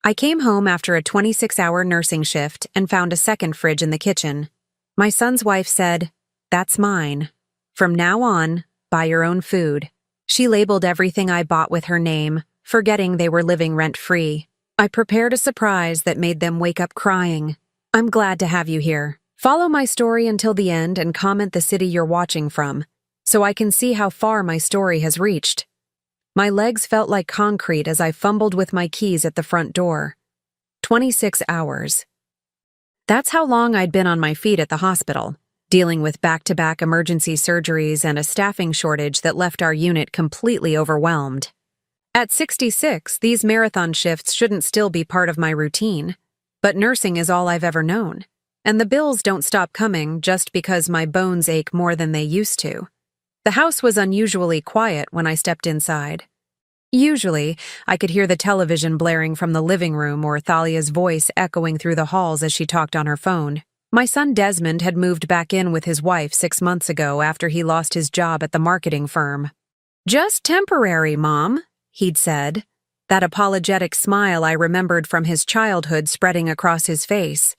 I came home after a 26-hour nursing shift and found a second fridge in the kitchen. My son's wife said, "That's mine. From now on, buy your own food." She labeled everything I bought with her name, forgetting they were living rent-free. I prepared a surprise that made them wake up crying. I'm glad to have you here. Follow my story until the end and comment the city you're watching from, so I can see how far my story has reached. My legs felt like concrete as I fumbled with my keys at the front door. 26 hours. That's how long I'd been on my feet at the hospital, dealing with back-to-back emergency surgeries and a staffing shortage that left our unit completely overwhelmed. At 66, these marathon shifts shouldn't still be part of my routine, but nursing is all I've ever known, and the bills don't stop coming just because my bones ache more than they used to. The house was unusually quiet when I stepped inside. Usually, I could hear the television blaring from the living room or Thalia's voice echoing through the halls as she talked on her phone. My son Desmond had moved back in with his wife 6 months ago after he lost his job at the marketing firm. "Just temporary, Mom," he'd said, that apologetic smile I remembered from his childhood spreading across his face.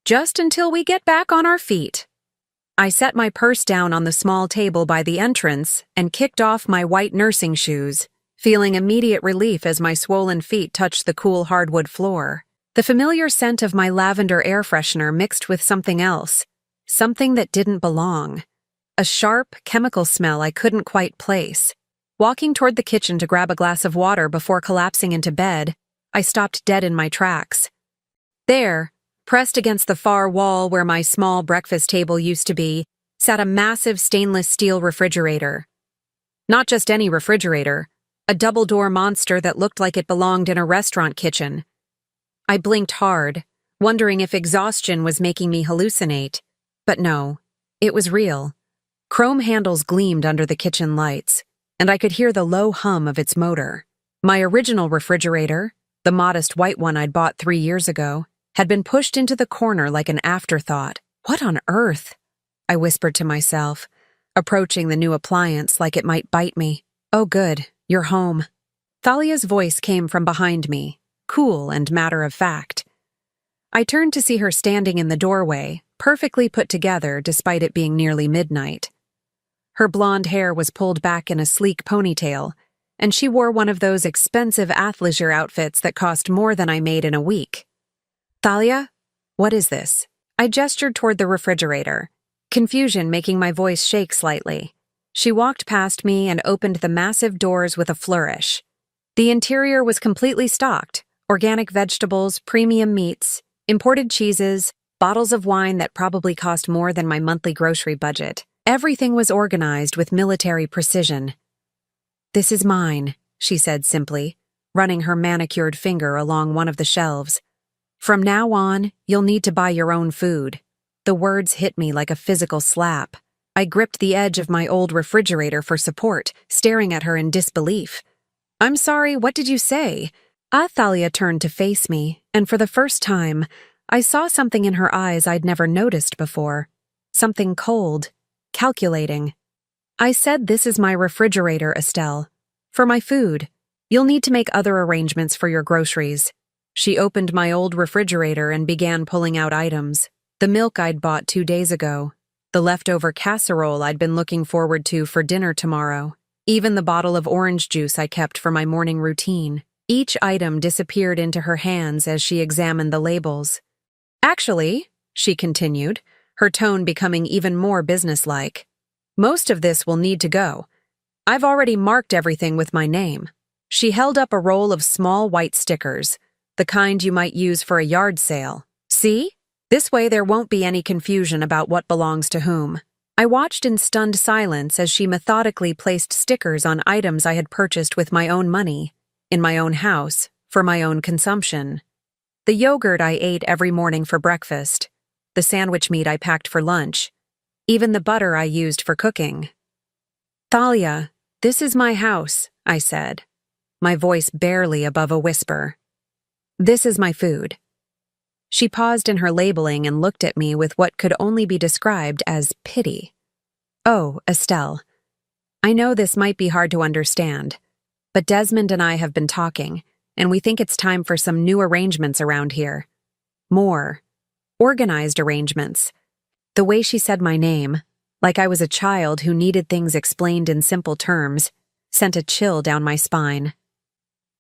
"Just until we get back on our feet." I set my purse down on the small table by the entrance and kicked off my white nursing shoes, feeling immediate relief as my swollen feet touched the cool hardwood floor. The familiar scent of my lavender air freshener mixed with something else, something that didn't belong. A sharp, chemical smell I couldn't quite place. Walking toward the kitchen to grab a glass of water before collapsing into bed, I stopped dead in my tracks. There, pressed against the far wall where my small breakfast table used to be, sat a massive stainless steel refrigerator. Not just any refrigerator, a double-door monster that looked like it belonged in a restaurant kitchen. I blinked hard, wondering if exhaustion was making me hallucinate. But no, it was real. Chrome handles gleamed under the kitchen lights, and I could hear the low hum of its motor. My original refrigerator, the modest white one I'd bought 3 years ago, had been pushed into the corner like an afterthought. What on earth? I whispered to myself, approaching the new appliance like it might bite me. "Oh good, you're home." Thalia's voice came from behind me, cool and matter-of-fact. I turned to see her standing in the doorway, perfectly put together despite it being nearly midnight. Her blonde hair was pulled back in a sleek ponytail, and she wore one of those expensive athleisure outfits that cost more than I made in a week. "Thalia, what is this?" I gestured toward the refrigerator, confusion making my voice shake slightly. She walked past me and opened the massive doors with a flourish. The interior was completely stocked: organic vegetables, premium meats, imported cheeses, bottles of wine that probably cost more than my monthly grocery budget. Everything was organized with military precision. "This is mine," she said simply, running her manicured finger along one of the shelves. "From now on, you'll need to buy your own food." The words hit me like a physical slap. I gripped the edge of my old refrigerator for support, staring at her in disbelief. "I'm sorry, what did you say?" Thalia turned to face me, and for the first time, I saw something in her eyes I'd never noticed before. Something cold, calculating. "I said this is my refrigerator, Estelle. For my food. You'll need to make other arrangements for your groceries." She opened my old refrigerator and began pulling out items. The milk I'd bought 2 days ago. The leftover casserole I'd been looking forward to for dinner tomorrow. Even the bottle of orange juice I kept for my morning routine. Each item disappeared into her hands as she examined the labels. "Actually," she continued, her tone becoming even more businesslike, "most of this will need to go. I've already marked everything with my name." She held up a roll of small white stickers, the kind you might use for a yard sale. "See? This way there won't be any confusion about what belongs to whom." I watched in stunned silence as she methodically placed stickers on items I had purchased with my own money, in my own house, for my own consumption. The yogurt I ate every morning for breakfast, the sandwich meat I packed for lunch, even the butter I used for cooking. "Thalia, this is my house," I said, my voice barely above a whisper. "This is my food." She paused in her labeling and looked at me with what could only be described as pity. "Oh, Estelle, I know this might be hard to understand, but Desmond and I have been talking, and we think it's time for some new arrangements around here. More organized arrangements. The way she said my name, like I was a child who needed things explained in simple terms, sent a chill down my spine.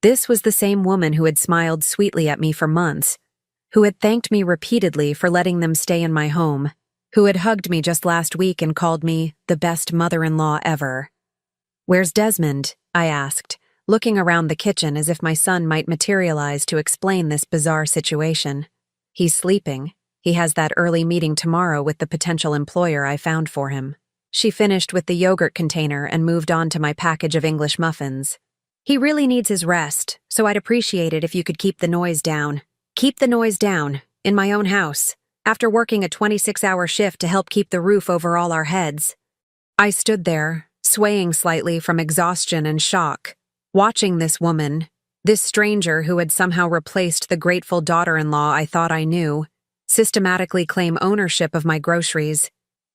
This was the same woman who had smiled sweetly at me for months, who had thanked me repeatedly for letting them stay in my home, who had hugged me just last week and called me the best mother-in-law ever. "Where's Desmond?" I asked, looking around the kitchen as if my son might materialize to explain this bizarre situation. "He's sleeping. He has that early meeting tomorrow with the potential employer I found for him." She finished with the yogurt container and moved on to my package of English muffins. "He really needs his rest, so I'd appreciate it if you could keep the noise down. Keep the noise down, in my own house, after working a 26-hour shift to help keep the roof over all our heads." I stood there, swaying slightly from exhaustion and shock, watching this woman, this stranger who had somehow replaced the grateful daughter-in-law I thought I knew, systematically claim ownership of my groceries.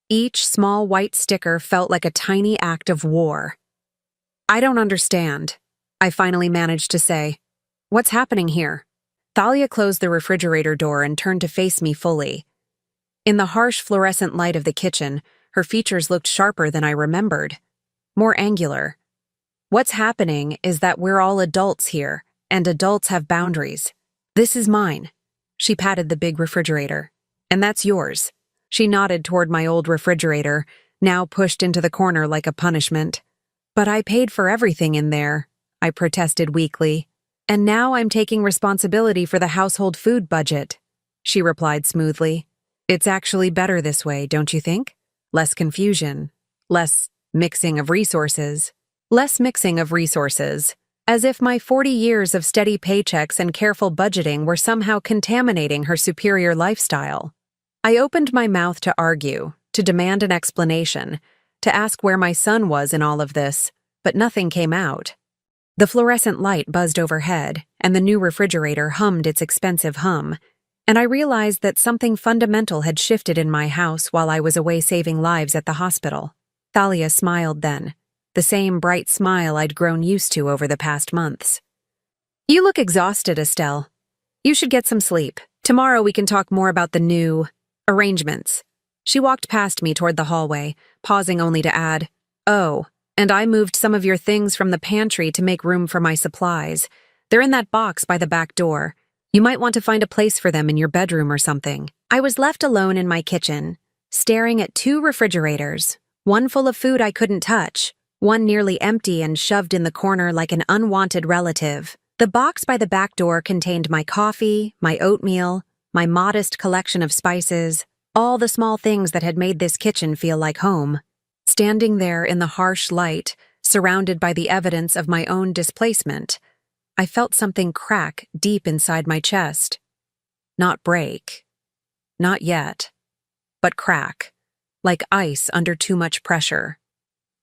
Each small white sticker felt like a tiny act of war. "I don't understand," I finally managed to say. "What's happening here?" Thalia closed the refrigerator door and turned to face me fully. In the harsh fluorescent light of the kitchen, her features looked sharper than I remembered, more angular. "What's happening is that we're all adults here, and adults have boundaries. This is mine." She patted the big refrigerator. "And that's yours." She nodded toward my old refrigerator, now pushed into the corner like a punishment. "But I paid for everything in there," I protested weakly. "And now I'm taking responsibility for the household food budget," she replied smoothly. "It's actually better this way, don't you think? Less confusion. Less mixing of resources. Less mixing of resources. As if my 40 years of steady paychecks and careful budgeting were somehow contaminating her superior lifestyle. I opened my mouth to argue, to demand an explanation, to ask where my son was in all of this, but nothing came out. The fluorescent light buzzed overhead, and the new refrigerator hummed its expensive hum, and I realized that something fundamental had shifted in my house while I was away saving lives at the hospital. Thalia smiled then, the same bright smile I'd grown used to over the past months. "You look exhausted, Estelle. You should get some sleep. Tomorrow we can talk more about the new arrangements." She walked past me toward the hallway, pausing only to add, "Oh, and I moved some of your things from the pantry to make room for my supplies. They're in that box by the back door. You might want to find a place for them in your bedroom or something." I was left alone in my kitchen, staring at two refrigerators, one full of food I couldn't touch, one nearly empty and shoved in the corner like an unwanted relative. The box by the back door contained my coffee, my oatmeal, my modest collection of spices, all the small things that had made this kitchen feel like home. Standing there in the harsh light, surrounded by the evidence of my own displacement, I felt something crack deep inside my chest. Not break. Not yet. But crack. Like ice under too much pressure.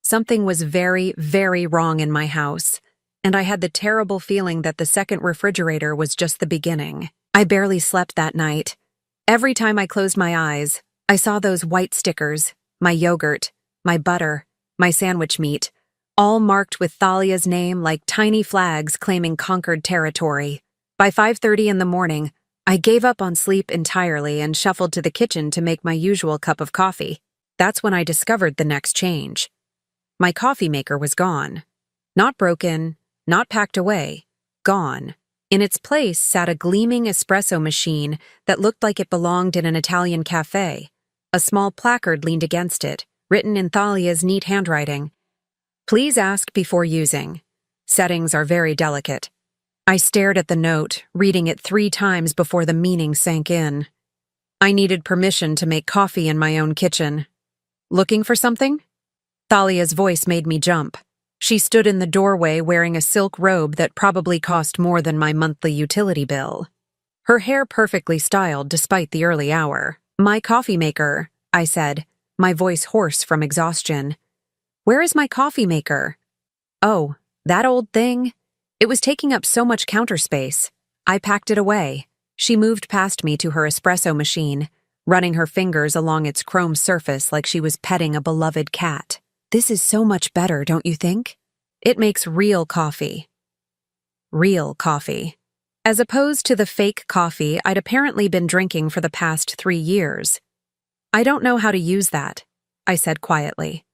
Something was very, very wrong in my house, and I had the terrible feeling that the second refrigerator was just the beginning. I barely slept that night. Every time I closed my eyes, I saw those white stickers, my yogurt, my butter, my sandwich meat, all marked with Thalia's name like tiny flags claiming conquered territory. By 5:30 in the morning, I gave up on sleep entirely and shuffled to the kitchen to make my usual cup of coffee. That's when I discovered the next change. My coffee maker was gone. Not broken, not packed away. Gone. In its place sat a gleaming espresso machine that looked like it belonged in an Italian cafe. A small placard leaned against it, written in Thalia's neat handwriting. "Please ask before using. Settings are very delicate." I stared at the note, reading it 3 times before the meaning sank in. I needed permission to make coffee in my own kitchen. "Looking for something?" Thalia's voice made me jump. She stood in the doorway wearing a silk robe that probably cost more than my monthly utility bill. Her hair perfectly styled despite the early hour. "My coffee maker," I said, my voice hoarse from exhaustion. "Where is my coffee maker?" "Oh, that old thing? It was taking up so much counter space. I packed it away." She moved past me to her espresso machine, running her fingers along its chrome surface like she was petting a beloved cat. "This is so much better, don't you think? It makes real coffee." real coffee. As opposed to the fake coffee I'd apparently been drinking for the past 3 years. I don't know how to use that, I said quietly.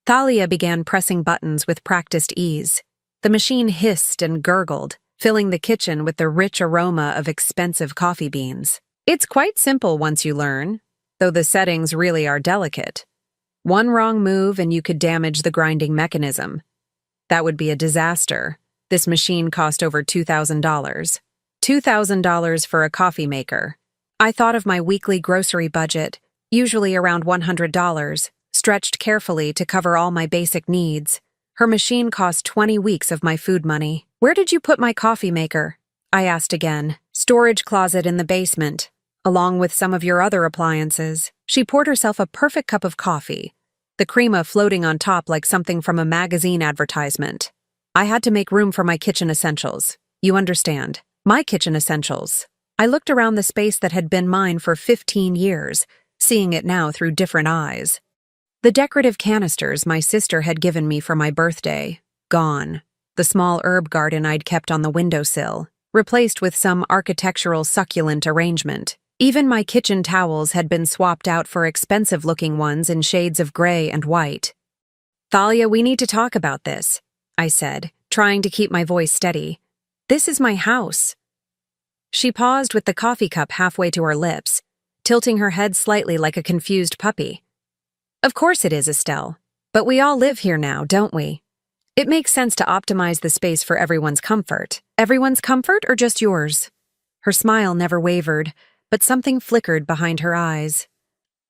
Thalia began pressing buttons with practiced ease. The machine hissed and gurgled, filling the kitchen with the rich aroma of expensive coffee beans. It's quite simple once you learn, though the settings really are delicate. One wrong move and you could damage the grinding mechanism. That would be a disaster. This machine cost over $2,000. $2,000 for a coffee maker. I thought of my weekly grocery budget, usually around $100, stretched carefully to cover all my basic needs. Her machine cost 20 weeks of my food money. Where did you put my coffee maker? I asked again. Storage closet in the basement, along with some of your other appliances. She poured herself a perfect cup of coffee, the crema floating on top like something from a magazine advertisement. I had to make room for my kitchen essentials. You understand. My kitchen essentials. I looked around the space that had been mine for 15 years, seeing it now through different eyes. The decorative canisters my sister had given me for my birthday, gone. The small herb garden I'd kept on the windowsill, replaced with some architectural succulent arrangement. Even my kitchen towels had been swapped out for expensive-looking ones in shades of gray and white. Thalia, we need to talk about this, I said, trying to keep my voice steady. This is my house. She paused with the coffee cup halfway to her lips, tilting her head slightly like a confused puppy. Of course it is, Estelle. But we all live here now, don't we? It makes sense to optimize the space for everyone's comfort. Everyone's comfort or just yours? Her smile never wavered, but something flickered behind her eyes.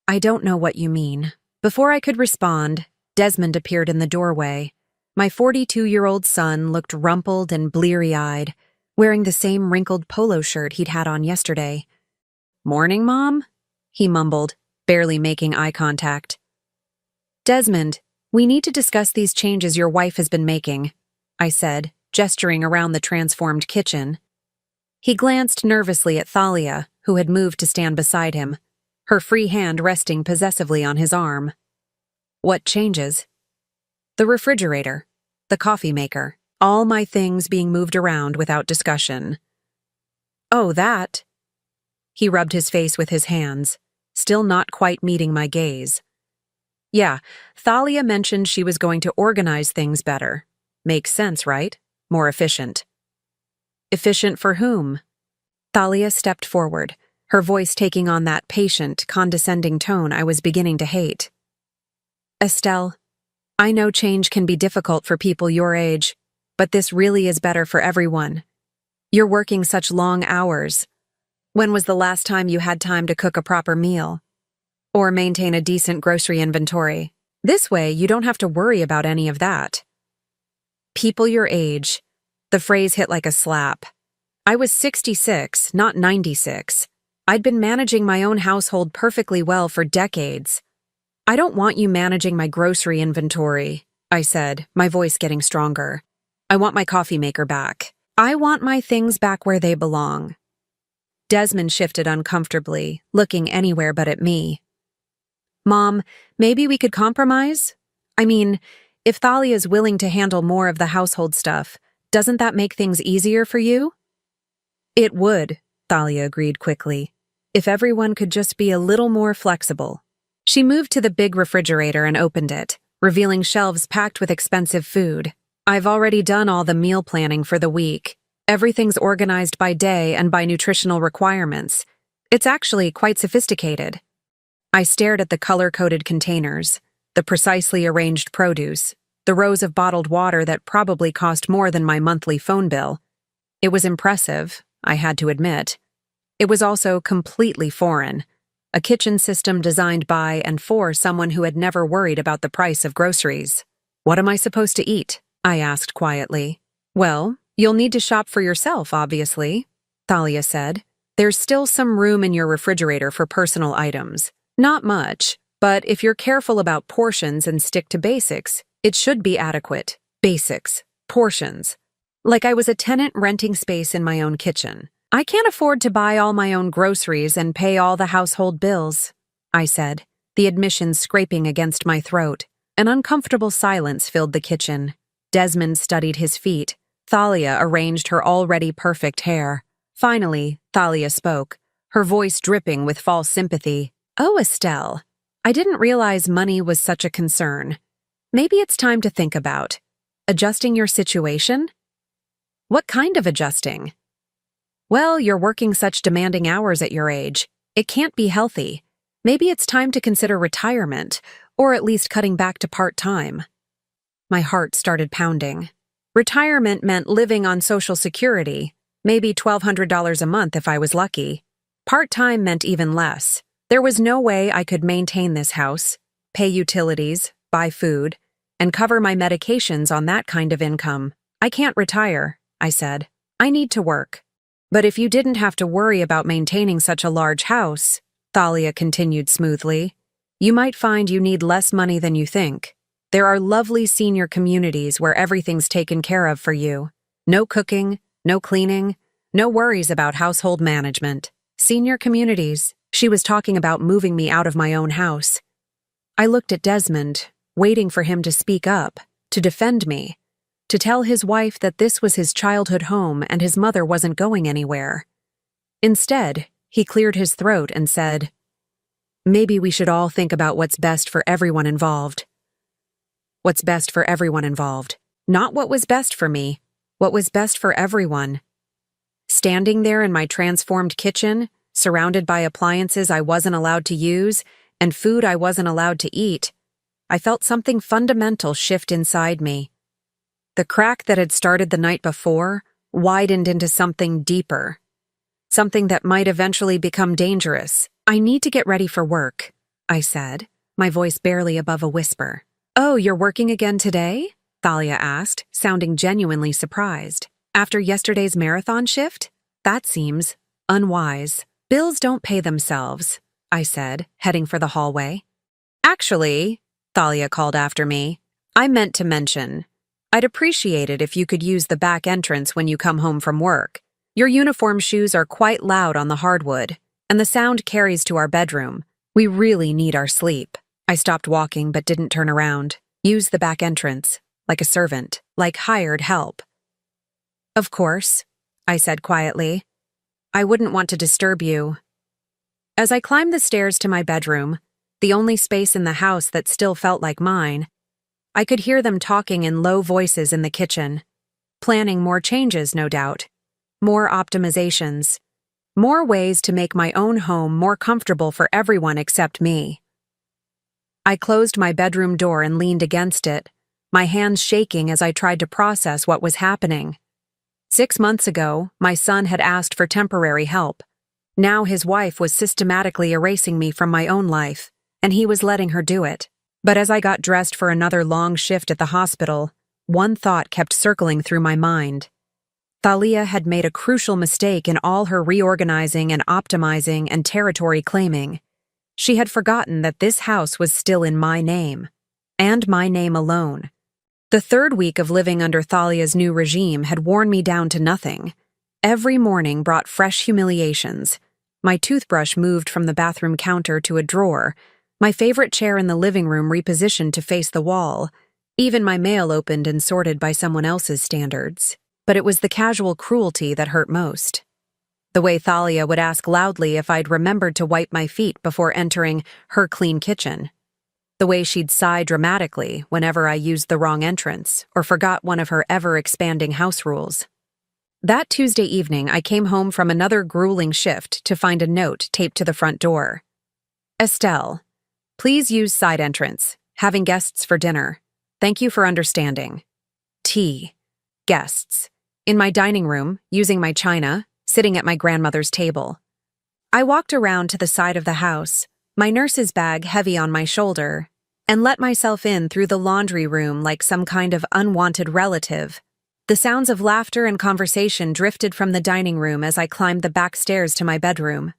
I don't know what you mean. Before I could respond, Desmond appeared in the doorway. My 42-year-old son looked rumpled and bleary-eyed, wearing the same wrinkled polo shirt he'd had on yesterday. "Morning, Mom?" he mumbled, barely making eye contact. "Desmond, we need to discuss these changes your wife has been making," I said, gesturing around the transformed kitchen. He glanced nervously at Thalia, who had moved to stand beside him, her free hand resting possessively on his arm. "What changes?" "The refrigerator, the coffee maker, all my things being moved around without discussion." "Oh, that?" He rubbed his face with his hands, still not quite meeting my gaze. "Yeah, Thalia mentioned she was going to organize things better. Makes sense, right? More efficient." "Efficient for whom?" Thalia stepped forward, her voice taking on that patient, condescending tone I was beginning to hate. "Estelle, I know change can be difficult for people your age, but this really is better for everyone. You're working such long hours. When was the last time you had time to cook a proper meal? Or maintain a decent grocery inventory? This way, you don't have to worry about any of that." People your age. The phrase hit like a slap. I was 66, not 96. I'd been managing my own household perfectly well for decades. "I don't want you managing my grocery inventory," I said, my voice getting stronger. "I want my coffee maker back. I want my things back where they belong." Desmond shifted uncomfortably, looking anywhere but at me. "Mom, maybe we could compromise? I mean, if Thalia's willing to handle more of the household stuff, doesn't that make things easier for you?" "It would," Thalia agreed quickly, "if everyone could just be a little more flexible." She moved to the big refrigerator and opened it, revealing shelves packed with expensive food. "I've already done all the meal planning for the week. Everything's organized by day and by nutritional requirements. It's actually quite sophisticated." I stared at the color-coded containers, the precisely arranged produce, the rows of bottled water that probably cost more than my monthly phone bill. It was impressive, I had to admit. It was also completely foreign. A kitchen system designed by and for someone who had never worried about the price of groceries. "What am I supposed to eat?" I asked quietly. "Well, you'll need to shop for yourself, obviously," Thalia said. "There's still some room in your refrigerator for personal items. Not much, but if you're careful about portions and stick to basics, it should be adequate. Basics. Portions. Like I was a tenant renting space in my own kitchen. I can't afford to buy all my own groceries and pay all the household bills," I said, the admission scraping against my throat. An uncomfortable silence filled the kitchen. Desmond studied his feet, Thalia arranged her already perfect hair. Finally, Thalia spoke, her voice dripping with false sympathy. "Oh, Estelle, I didn't realize money was such a concern. Maybe it's time to think about adjusting your situation?" "What kind of adjusting?" "Well, you're working such demanding hours at your age. It can't be healthy. Maybe it's time to consider retirement, or at least cutting back to part-time." My heart started pounding. Retirement meant living on Social Security, maybe $1,200 a month if I was lucky. Part-time meant even less. There was no way I could maintain this house, pay utilities, buy food, and cover my medications on that kind of income. "I can't retire," I said. "I need to work." "But if you didn't have to worry about maintaining such a large house," Thalia continued smoothly, "you might find you need less money than you think. There are lovely senior communities where everything's taken care of for you. No cooking, no cleaning, no worries about household management. Senior communities." She was talking about moving me out of my own house. I looked at Desmond, waiting for him to speak up, to defend me, to tell his wife that this was his childhood home and his mother wasn't going anywhere. Instead, he cleared his throat and said, "Maybe we should all think about what's best for everyone involved." What's best for everyone involved. Not what was best for me, what was best for everyone. Standing there in my transformed kitchen, surrounded by appliances I wasn't allowed to use and food I wasn't allowed to eat, I felt something fundamental shift inside me. The crack that had started the night before widened into something deeper, something that might eventually become dangerous. "I need to get ready for work," I said, my voice barely above a whisper. "Oh, you're working again today?" Thalia asked, sounding genuinely surprised. "After yesterday's marathon shift? That seems unwise." "Bills don't pay themselves," I said, heading for the hallway. "Actually," Thalia called after me, "I meant to mention, I'd appreciate it if you could use the back entrance when you come home from work. Your uniform shoes are quite loud on the hardwood, and the sound carries to our bedroom. We really need our sleep." I stopped walking but didn't turn around. Use the back entrance, like a servant, like hired help. "Of course," I said quietly. "I wouldn't want to disturb you." As I climbed the stairs to my bedroom, the only space in the house that still felt like mine, I could hear them talking in low voices in the kitchen, planning more changes, no doubt, more optimizations, more ways to make my own home more comfortable for everyone except me. I closed my bedroom door and leaned against it, my hands shaking as I tried to process what was happening. 6 months ago, my son had asked for temporary help. Now his wife was systematically erasing me from my own life, and he was letting her do it. But as I got dressed for another long shift at the hospital, one thought kept circling through my mind. Thalia had made a crucial mistake in all her reorganizing and optimizing and territory claiming. She had forgotten that this house was still in my name, and my name alone. The 3rd week of living under Thalia's new regime had worn me down to nothing. Every morning brought fresh humiliations. My toothbrush moved from the bathroom counter to a drawer, my favorite chair in the living room repositioned to face the wall, even my mail opened and sorted by someone else's standards. But it was the casual cruelty that hurt most. The way Thalia would ask loudly if I'd remembered to wipe my feet before entering her clean kitchen. The way she'd sigh dramatically whenever I used the wrong entrance or forgot one of her ever-expanding house rules. That Tuesday evening, I came home from another grueling shift to find a note taped to the front door. "Estelle, please use side entrance. Having guests for dinner. Thank you for understanding. Tea. Guests. In my dining room, using my china, sitting at my grandmother's table." I walked around to the side of the house, my nurse's bag heavy on my shoulder, and let myself in through the laundry room like some kind of unwanted relative. The sounds of laughter and conversation drifted from the dining room as I climbed the back stairs to my bedroom.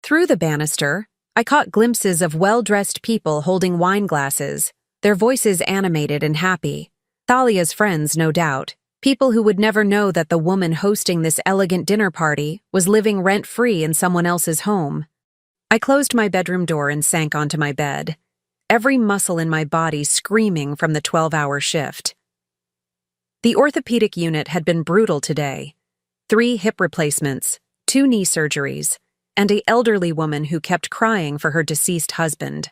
Through the banister, I caught glimpses of well-dressed people holding wine glasses, their voices animated and happy. Thalia's friends, no doubt. People who would never know that the woman hosting this elegant dinner party was living rent-free in someone else's home. I closed my bedroom door and sank onto my bed, every muscle in my body screaming from the 12-hour shift. The orthopedic unit had been brutal today. 3 hip replacements, 2 knee surgeries, and an elderly woman who kept crying for her deceased husband.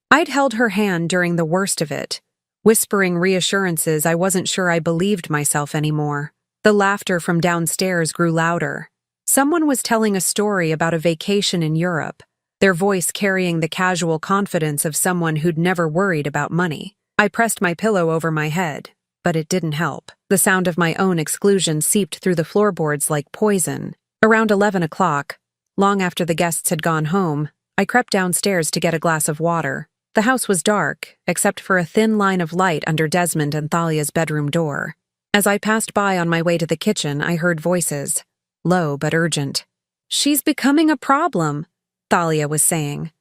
I'd held her hand during the worst of it, whispering reassurances I wasn't sure I believed myself anymore. The laughter from downstairs grew louder. Someone was telling a story about a vacation in Europe, their voice carrying the casual confidence of someone who'd never worried about money. I pressed my pillow over my head, but it didn't help. The sound of my own exclusion seeped through the floorboards like poison. Around 11 o'clock, long after the guests had gone home, I crept downstairs to get a glass of water. The house was dark, except for a thin line of light under Desmond and Thalia's bedroom door. As I passed by on my way to the kitchen, I heard voices, low but urgent. "She's becoming a problem," Thalia was saying.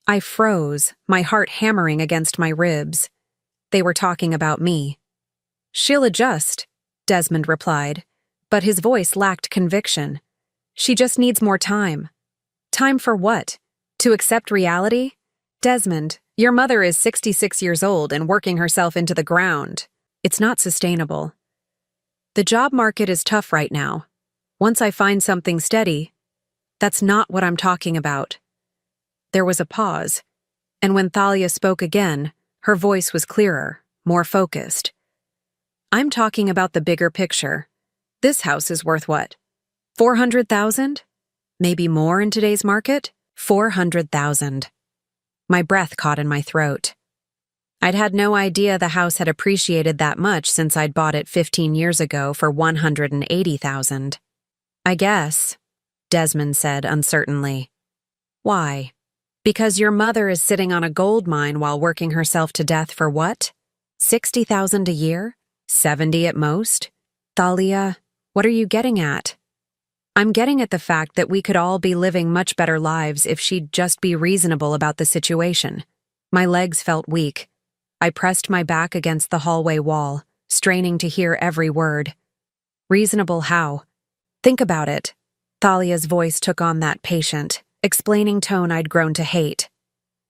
I froze, my heart hammering against my ribs. They were talking about me. "She'll adjust," Desmond replied, but his voice lacked conviction. "She just needs more time." Time for what? To accept reality? "Desmond, your mother is 66 years old and working herself into the ground. It's not sustainable. The job market is tough right now. Once I find something steady..." "That's not what I'm talking about." There was a pause, and when Thalia spoke again, her voice was clearer, more focused. "I'm talking about the bigger picture. This house is worth what? 400,000? Maybe more in today's market? 400,000. My breath caught in my throat. I'd had no idea the house had appreciated that much since I'd bought it 15 years ago for 180,000. "I guess," Desmond said uncertainly. "Why? Because your mother is sitting on a gold mine while working herself to death for what? 60,000 a year? 70 at most? Thalia, what are you getting at?" "I'm getting at the fact that we could all be living much better lives if she'd just be reasonable about the situation." My legs felt weak. I pressed my back against the hallway wall, straining to hear every word. "Reasonable how?" "Think about it." Thalia's voice took on that patient, explaining tone I'd grown to hate.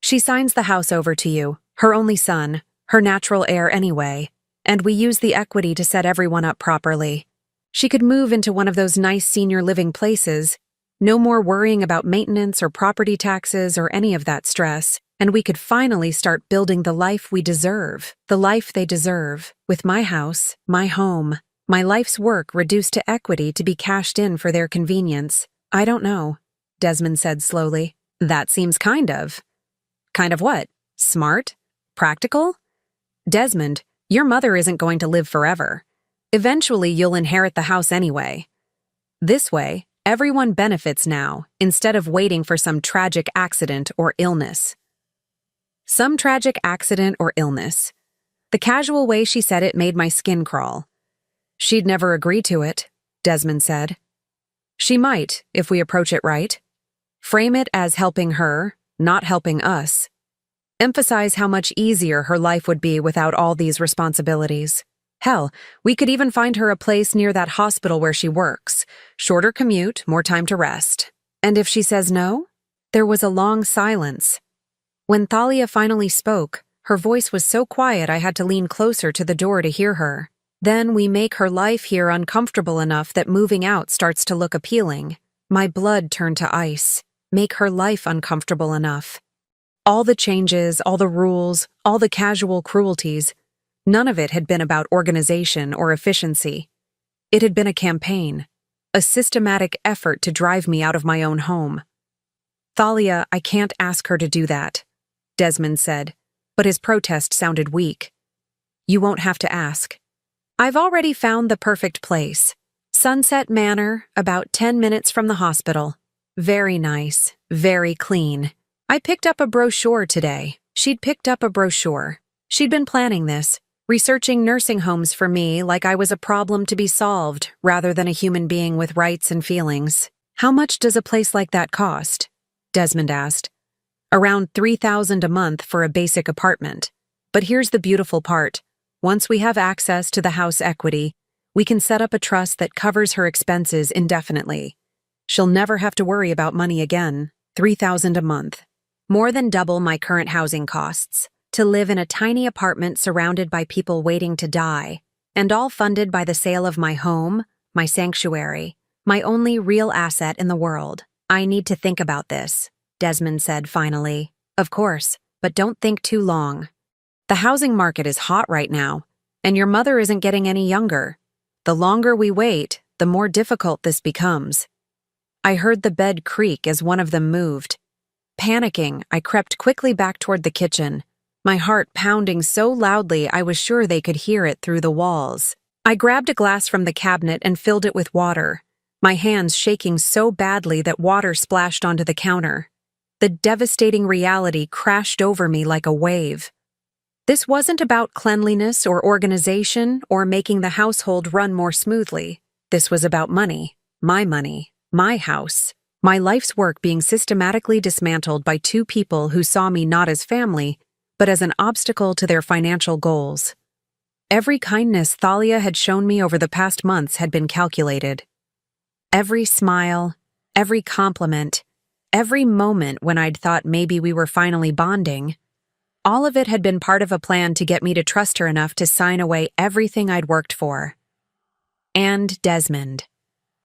"She signs the house over to you, her only son, her natural heir anyway, and we use the equity to set everyone up properly. She could move into one of those nice senior living places, no more worrying about maintenance or property taxes or any of that stress, and we could finally start building the life we deserve, the life they deserve, with my house, my home, my life's work reduced to equity to be cashed in for their convenience." "I don't know," Desmond said slowly. "That seems kind of." "Kind of what? Smart? Practical?" "Desmond, your mother isn't going to live forever. Eventually you'll inherit the house anyway. This way, everyone benefits now, instead of waiting for some tragic accident or illness." Some tragic accident or illness. The casual way she said it made my skin crawl. "She'd never agree to it," Desmond said. "She might, if we approach it right. Frame it as helping her, not helping us. Emphasize how much easier her life would be without all these responsibilities. Hell, we could even find her a place near that hospital where she works. Shorter commute, more time to rest. And if she says no?" There was a long silence. When Thalia finally spoke, her voice was so quiet I had to lean closer to the door to hear her. "Then we make her life here uncomfortable enough that moving out starts to look appealing." My blood turned to ice. Make her life uncomfortable enough. All the changes, all the rules, all the casual cruelties, none of it had been about organization or efficiency. It had been a campaign, a systematic effort to drive me out of my own home. "Thalia, I can't ask her to do that," Desmond said, but his protest sounded weak. "You won't have to ask. I've already found the perfect place. Sunset Manor, about 10 minutes from the hospital. Very nice, very clean. I picked up a brochure today." She'd picked up a brochure. She'd been planning this, researching nursing homes for me like I was a problem to be solved rather than a human being with rights and feelings. "How much does a place like that cost?" Desmond asked. "Around 3,000 a month for a basic apartment. But here's the beautiful part. Once we have access to the house equity, we can set up a trust that covers her expenses indefinitely. She'll never have to worry about money again. 3,000 a month. More than double my current housing costs. To live in a tiny apartment surrounded by people waiting to die. And all funded by the sale of my home, my sanctuary, my only real asset in the world. I need to think about this, Desmond said finally. Of course, but don't think too long. The housing market is hot right now, and your mother isn't getting any younger. The longer we wait, the more difficult this becomes. I heard the bed creak as one of them moved. Panicking, I crept quickly back toward the kitchen, my heart pounding so loudly I was sure they could hear it through the walls. I grabbed a glass from the cabinet and filled it with water, my hands shaking so badly that water splashed onto the counter. The devastating reality crashed over me like a wave. This wasn't about cleanliness or organization or making the household run more smoothly. This was about money, my house, my life's work being systematically dismantled by two people who saw me not as family, but as an obstacle to their financial goals. Every kindness Thalia had shown me over the past months had been calculated. Every smile, every compliment, every moment when I'd thought maybe we were finally bonding, all of it had been part of a plan to get me to trust her enough to sign away everything I'd worked for. And Desmond,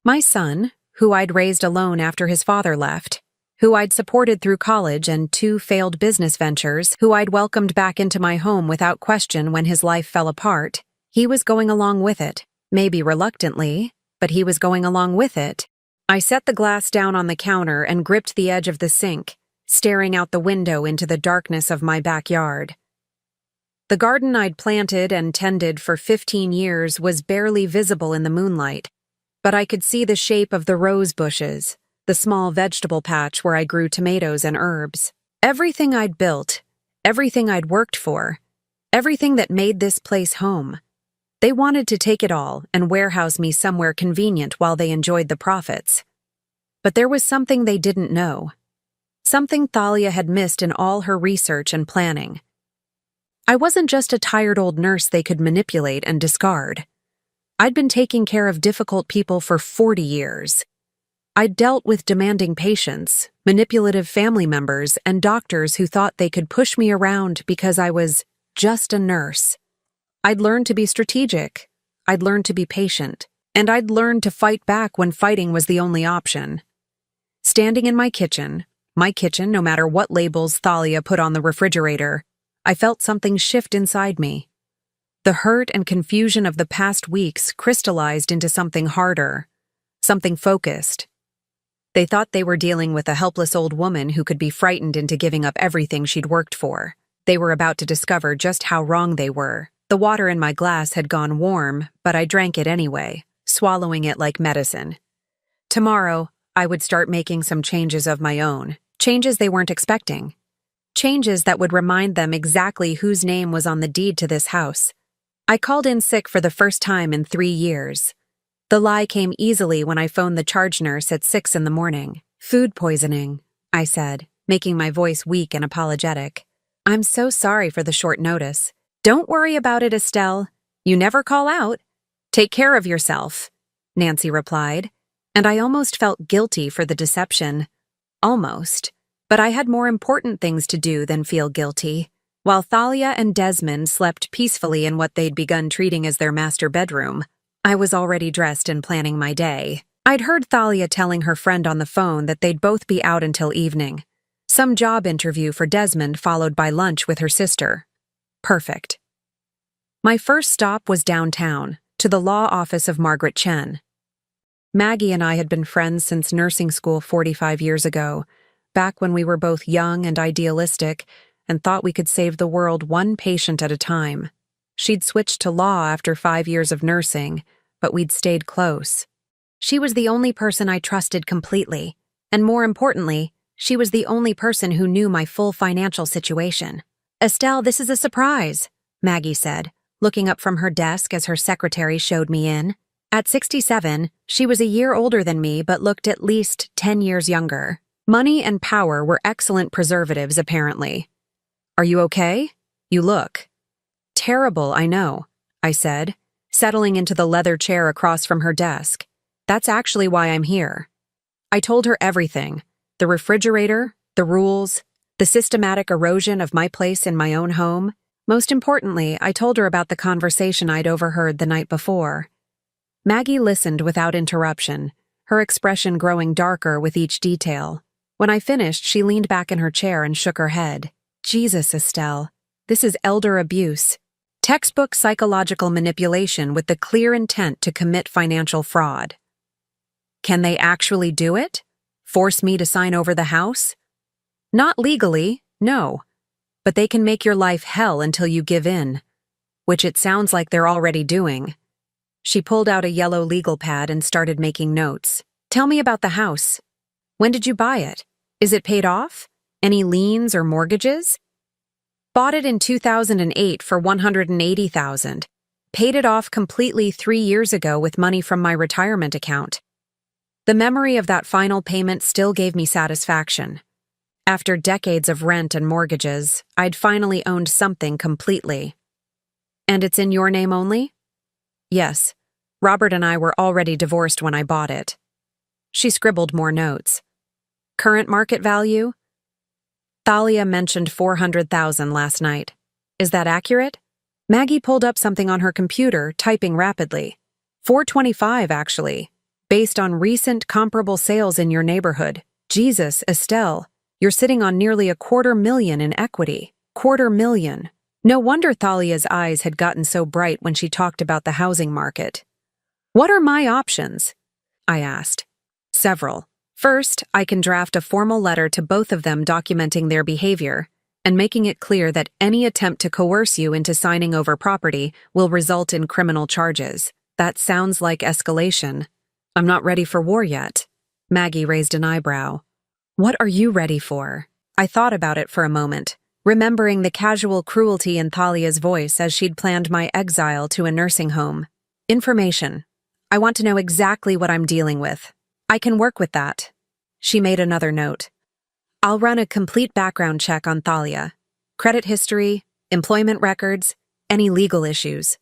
my son, who I'd raised alone after his father left, who I'd supported through college and 2 failed business ventures, who I'd welcomed back into my home without question when his life fell apart, he was going along with it, maybe reluctantly, but he was going along with it. I set the glass down on the counter and gripped the edge of the sink, staring out the window into the darkness of my backyard. The garden I'd planted and tended for 15 years was barely visible in the moonlight, but I could see the shape of the rose bushes, the small vegetable patch where I grew tomatoes and herbs. Everything I'd built, everything I'd worked for, everything that made this place home. They wanted to take it all and warehouse me somewhere convenient while they enjoyed the profits. But there was something they didn't know. Something Thalia had missed in all her research and planning. I wasn't just a tired old nurse they could manipulate and discard. I'd been taking care of difficult people for 40 years. I'd dealt with demanding patients, manipulative family members, and doctors who thought they could push me around because I was just a nurse. I'd learned to be strategic, I'd learned to be patient, and I'd learned to fight back when fighting was the only option. Standing in my kitchen, no matter what labels Thalia put on the refrigerator, I felt something shift inside me. The hurt and confusion of the past weeks crystallized into something harder, something focused. They thought they were dealing with a helpless old woman who could be frightened into giving up everything she'd worked for. They were about to discover just how wrong they were. The water in my glass had gone warm, but I drank it anyway, swallowing it like medicine. Tomorrow, I would start making some changes of my own, changes they weren't expecting. Changes that would remind them exactly whose name was on the deed to this house. I called in sick for the first time in 3 years. The lie came easily when I phoned the charge nurse at 6 in the morning. Food poisoning, I said, making my voice weak and apologetic. I'm so sorry for the short notice. Don't worry about it, Estelle. You never call out. Take care of yourself, Nancy replied, and I almost felt guilty for the deception. Almost. But I had more important things to do than feel guilty. While Thalia and Desmond slept peacefully in what they'd begun treating as their master bedroom, I was already dressed and planning my day. I'd heard Thalia telling her friend on the phone that they'd both be out until evening. Some job interview for Desmond followed by lunch with her sister. Perfect. My first stop was downtown, to the law office of Margaret Chen. Maggie and I had been friends since nursing school 45 years ago, back when we were both young and idealistic and thought we could save the world one patient at a time. She'd switched to law after 5 years of nursing, but we'd stayed close. She was the only person I trusted completely, and more importantly, she was the only person who knew my full financial situation. Estelle, this is a surprise, Maggie said, looking up from her desk as her secretary showed me in. At 67, she was a year older than me but looked at least 10 years younger. Money and power were excellent preservatives, apparently. Are you okay? You look. Terrible, I know, I said, settling into the leather chair across from her desk. That's actually why I'm here. I told her everything. The refrigerator, the rules, the systematic erosion of my place in my own home. Most importantly, I told her about the conversation I'd overheard the night before. Maggie listened without interruption, her expression growing darker with each detail. When I finished, she leaned back in her chair and shook her head. Jesus, Estelle, this is elder abuse. Textbook psychological manipulation with the clear intent to commit financial fraud. Can they actually do it? Force me to sign over the house? Not legally, no. But they can make your life hell until you give in, which it sounds like they're already doing. She pulled out a yellow legal pad and started making notes. Tell me about the house. When did you buy it? Is it paid off? Any liens or mortgages? Bought it in 2008 for $180,000. Paid it off completely 3 years ago with money from my retirement account. The memory of that final payment still gave me satisfaction. After decades of rent and mortgages, I'd finally owned something completely. And it's in your name only? Yes. Robert and I were already divorced when I bought it. She scribbled more notes. Current market value? Thalia mentioned $400,000 last night. Is that accurate? Maggie pulled up something on her computer, typing rapidly. $425, actually. Based on recent comparable sales in your neighborhood. Jesus, Estelle. You're sitting on nearly $250,000 in equity. $250,000. No wonder Thalia's eyes had gotten so bright when she talked about the housing market. What are my options? I asked. Several. First, I can draft a formal letter to both of them documenting their behavior and making it clear that any attempt to coerce you into signing over property will result in criminal charges. That sounds like escalation. I'm not ready for war yet. Maggie raised an eyebrow. What are you ready for? I thought about it for a moment, remembering the casual cruelty in Thalia's voice as she'd planned my exile to a nursing home. Information. I want to know exactly what I'm dealing with. I can work with that. She made another note. I'll run a complete background check on Thalia. Credit history, employment records, any legal issues.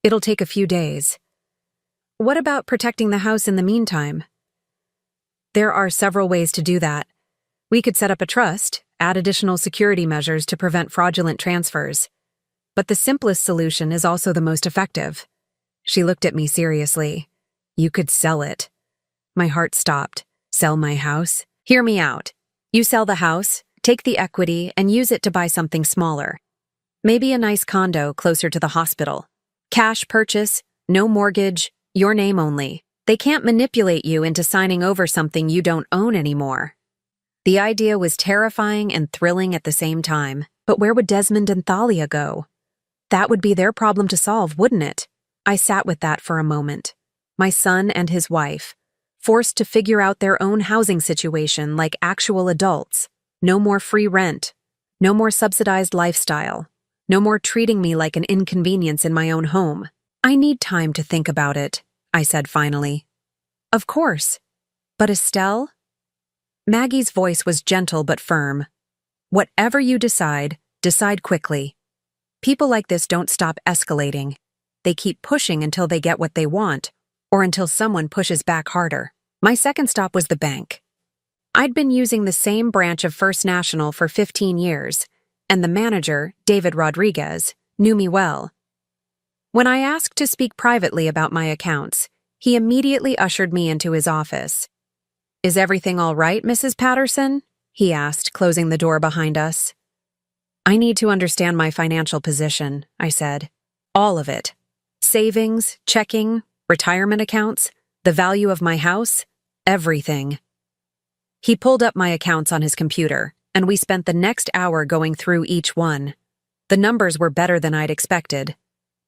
It'll take a few days. What about protecting the house in the meantime? There are several ways to do that. We could set up a trust, add additional security measures to prevent fraudulent transfers. But the simplest solution is also the most effective. She looked at me seriously. You could sell it. My heart stopped. Sell my house? Hear me out. You sell the house, take the equity, and use it to buy something smaller. Maybe a nice condo closer to the hospital. Cash purchase, no mortgage, your name only. They can't manipulate you into signing over something you don't own anymore. The idea was terrifying and thrilling at the same time, but where would Desmond and Thalia go? That would be their problem to solve, wouldn't it? I sat with that for a moment. My son and his wife, forced to figure out their own housing situation like actual adults. No more free rent. No more subsidized lifestyle. No more treating me like an inconvenience in my own home. I need time to think about it, I said finally. Of course. But Estelle? Maggie's voice was gentle but firm. Whatever you decide, decide quickly. People like this don't stop escalating. They keep pushing until they get what they want, or until someone pushes back harder. My second stop was the bank. I'd been using the same branch of First National for 15 years, and the manager, David Rodriguez, knew me well. When I asked to speak privately about my accounts, he immediately ushered me into his office. Is everything all right, Mrs. Patterson? He asked, closing the door behind us. I need to understand my financial position, I said. All of it. Savings, checking, retirement accounts, the value of my house, everything. He pulled up my accounts on his computer, and we spent the next hour going through each one. The numbers were better than I'd expected.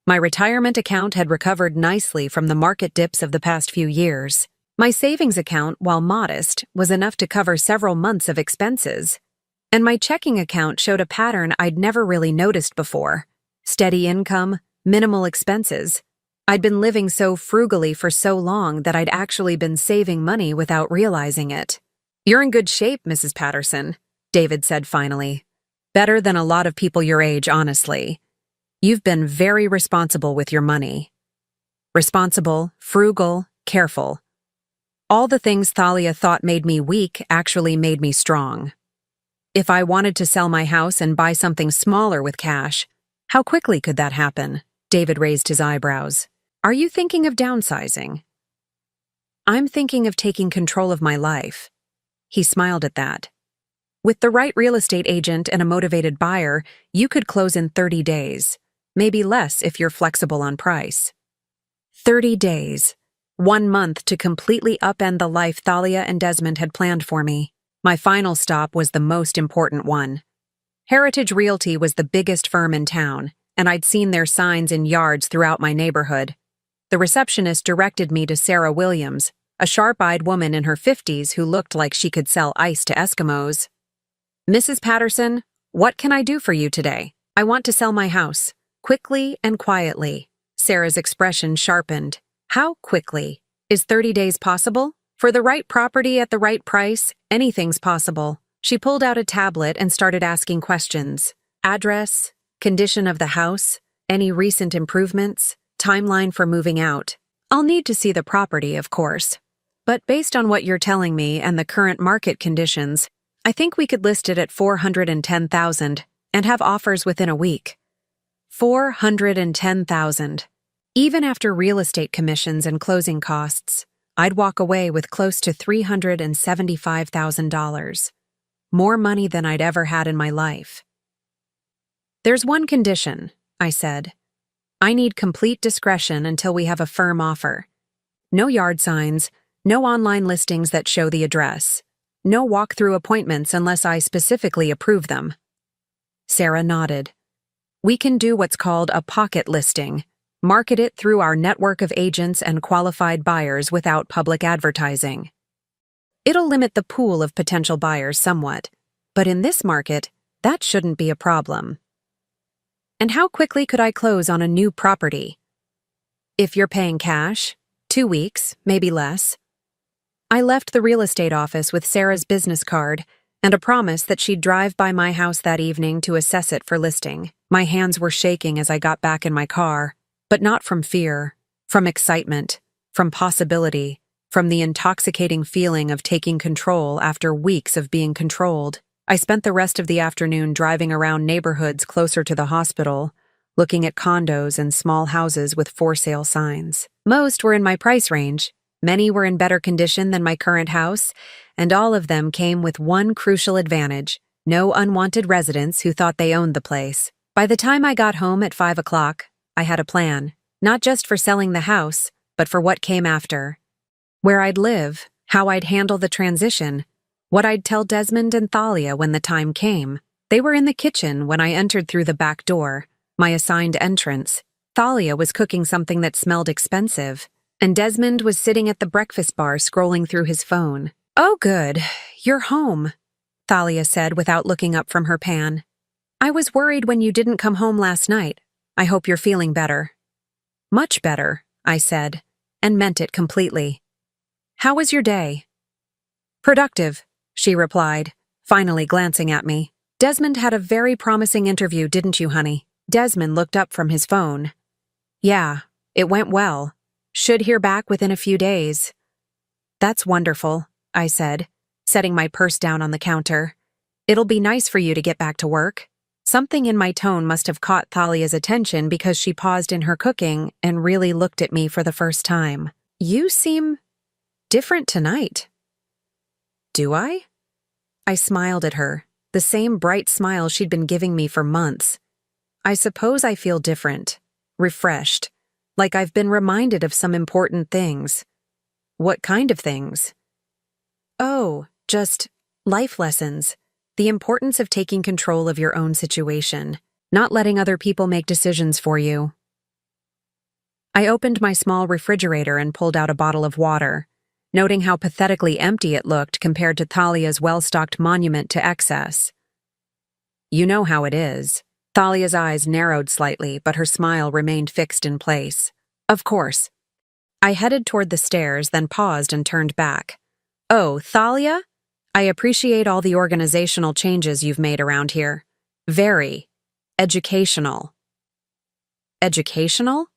My retirement account had recovered nicely from the market dips of the past few years. My savings account, while modest, was enough to cover several months of expenses. And my checking account showed a pattern I'd never really noticed before. Steady income, minimal expenses. I'd been living so frugally for so long that I'd actually been saving money without realizing it. You're in good shape, Mrs. Patterson, David said finally. Better than a lot of people your age, honestly. You've been very responsible with your money. Responsible, frugal, careful. All the things Thalia thought made me weak actually made me strong. If I wanted to sell my house and buy something smaller with cash, How quickly could that happen? David raised his eyebrows. Are you thinking of downsizing? I'm thinking of taking control of my life. He smiled at that. With the right real estate agent and a motivated buyer, you could close in 30 days. Maybe less if you're flexible on price. 30 days. 1 month to completely upend the life Thalia and Desmond had planned for me. My final stop was the most important one. Heritage Realty was the biggest firm in town, and I'd seen their signs in yards throughout my neighborhood. The receptionist directed me to Sarah Williams, a sharp-eyed woman in her 50s who looked like she could sell ice to Eskimos. Mrs. Patterson, what can I do for you today? I want to sell my house. Quickly and quietly. Sarah's expression sharpened. How quickly? Is 30 days possible? For the right property at the right price, anything's possible. She pulled out a tablet and started asking questions. Address, condition of the house, any recent improvements, timeline for moving out. I'll need to see the property, of course. But based on what you're telling me and the current market conditions, I think we could list it at $410,000 and have offers within a week. $410,000. Even after real estate commissions and closing costs, I'd walk away with close to $375,000. More money than I'd ever had in my life. There's one condition, I said. I need complete discretion until we have a firm offer. No yard signs, no online listings that show the address. No walk-through appointments unless I specifically approve them. Sarah nodded. We can do what's called a pocket listing, market it through our network of agents and qualified buyers without public advertising. It'll limit the pool of potential buyers somewhat, but in this market, that shouldn't be a problem. And how quickly could I close on a new property? If you're paying cash, 2 weeks, maybe less. I left the real estate office with Sarah's business card and a promise that she'd drive by my house that evening to assess it for listing. My hands were shaking as I got back in my car, but not from fear, from excitement, from possibility, from the intoxicating feeling of taking control after weeks of being controlled. I spent the rest of the afternoon driving around neighborhoods closer to the hospital, looking at condos and small houses with for sale signs. Most were in my price range. Many were in better condition than my current house, and all of them came with one crucial advantage: no unwanted residents who thought they owned the place. By the time I got home at 5 o'clock, I had a plan, not just for selling the house, but for what came after. Where I'd live, how I'd handle the transition, what I'd tell Desmond and Thalia when the time came. They were in the kitchen when I entered through the back door, my assigned entrance. Thalia was cooking something that smelled expensive, and Desmond was sitting at the breakfast bar scrolling through his phone. Oh good, you're home, Thalia said without looking up from her pan. I was worried when you didn't come home last night. I hope you're feeling better. Much better, I said, and meant it completely. How was your day? Productive, she replied, finally glancing at me. Desmond had a very promising interview, didn't you, honey? Desmond looked up from his phone. Yeah, it went well. Should hear back within a few days. That's wonderful, I said, setting my purse down on the counter. It'll be nice for you to get back to work. Something in my tone must have caught Thalia's attention because she paused in her cooking and really looked at me for the first time. You seem different tonight. Do I? I smiled at her, the same bright smile she'd been giving me for months. I suppose I feel different, refreshed, like I've been reminded of some important things. What kind of things? Oh, just life lessons. The importance of taking control of your own situation, not letting other people make decisions for you. I opened my small refrigerator and pulled out a bottle of water, noting how pathetically empty it looked compared to Thalia's well-stocked monument to excess. You know how it is. Thalia's eyes narrowed slightly, but her smile remained fixed in place. Of course. I headed toward the stairs, then paused and turned back. Oh, Thalia? I appreciate all the organizational changes you've made around here. Very. Educational. Educational?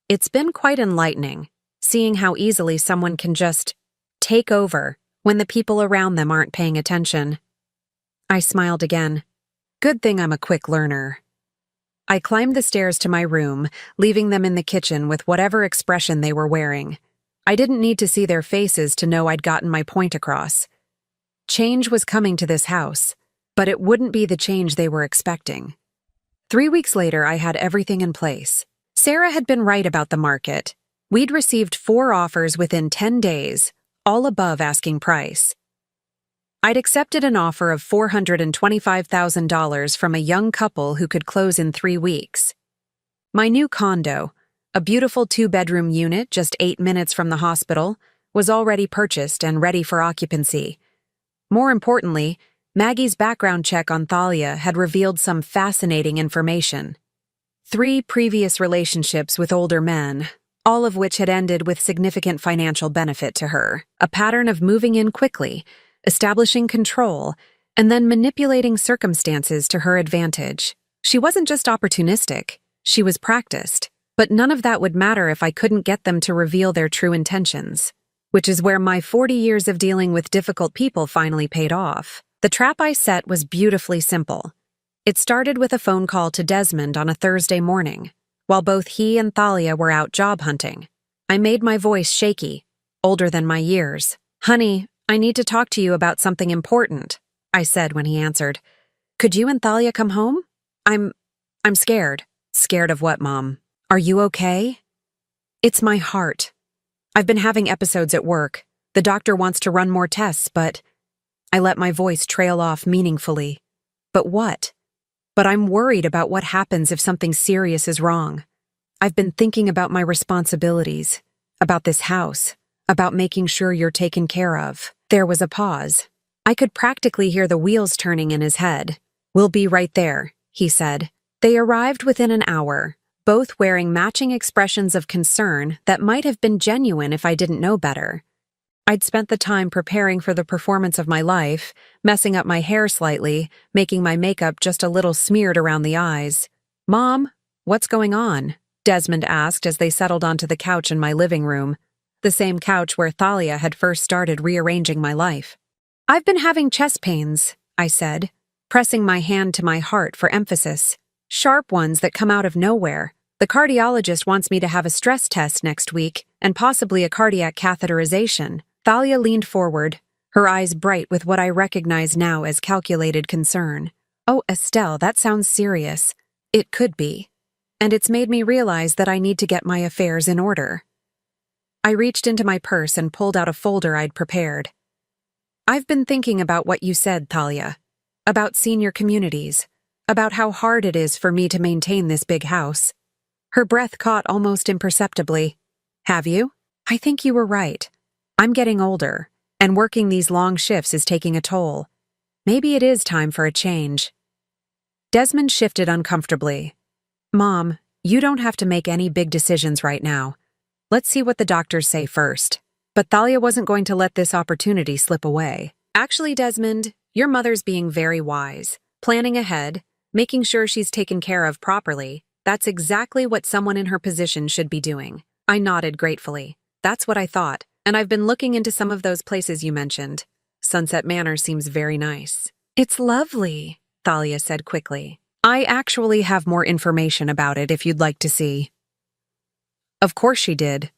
It's been quite enlightening, seeing how easily someone can just take over when the people around them aren't paying attention. I smiled again. Good thing I'm a quick learner. I climbed the stairs to my room, leaving them in the kitchen with whatever expression they were wearing. I didn't need to see their faces to know I'd gotten my point across. Change was coming to this house, but it wouldn't be the change they were expecting. 3 weeks later, I had everything in place. Sarah had been right about the market. We'd received 4 offers within 10 days, all above asking price. I'd accepted an offer of $425,000 from a young couple who could close in 3 weeks. My new condo, a beautiful 2-bedroom unit just 8 minutes from the hospital, was already purchased and ready for occupancy. More importantly, Maggie's background check on Thalia had revealed some fascinating information. 3 previous relationships with older men, all of which had ended with significant financial benefit to her, a pattern of moving in quickly, establishing control, and then manipulating circumstances to her advantage. She wasn't just opportunistic, she was practiced, but none of that would matter if I couldn't get them to reveal their true intentions, which is where my 40 years of dealing with difficult people finally paid off. The trap I set was beautifully simple. It started with a phone call to Desmond on a Thursday morning, while both he and Thalia were out job hunting. I made my voice shaky, older than my years. "Honey, I need to talk to you about something important," I said when he answered. "Could you and Thalia come home? I'm scared." "Scared of what, Mom? Are you okay?" "It's my heart. I've been having episodes at work. The doctor wants to run more tests, but..." I let my voice trail off meaningfully. "But what?" "But I'm worried about what happens if something serious is wrong. I've been thinking about my responsibilities, about this house, about making sure you're taken care of." There was a pause. I could practically hear the wheels turning in his head. "We'll be right there," he said. They arrived within an hour, both wearing matching expressions of concern that might have been genuine if I didn't know better. I'd spent the time preparing for the performance of my life, messing up my hair slightly, making my makeup just a little smeared around the eyes. "Mom, what's going on?" Desmond asked as they settled onto the couch in my living room, the same couch where Thalia had first started rearranging my life. "I've been having chest pains," I said, pressing my hand to my heart for emphasis. "Sharp ones that come out of nowhere. The cardiologist wants me to have a stress test next week and possibly a cardiac catheterization." Thalia leaned forward, her eyes bright with what I recognize now as calculated concern. "Oh, Estelle, that sounds serious." "It could be. And it's made me realize that I need to get my affairs in order." I reached into my purse and pulled out a folder I'd prepared. "I've been thinking about what you said, Thalia. About senior communities. About how hard it is for me to maintain this big house." Her breath caught almost imperceptibly. "Have you? I think you were right. I'm getting older, and working these long shifts is taking a toll. Maybe it is time for a change." Desmond shifted uncomfortably. "Mom, you don't have to make any big decisions right now. Let's see what the doctors say first." But Thalia wasn't going to let this opportunity slip away. "Actually, Desmond, your mother's being very wise. Planning ahead, making sure she's taken care of properly. That's exactly what someone in her position should be doing." I nodded gratefully. "That's what I thought, and I've been looking into some of those places you mentioned. Sunset Manor seems very nice." "It's lovely," Thalia said quickly. "I actually have more information about it if you'd like to see." Of course she did.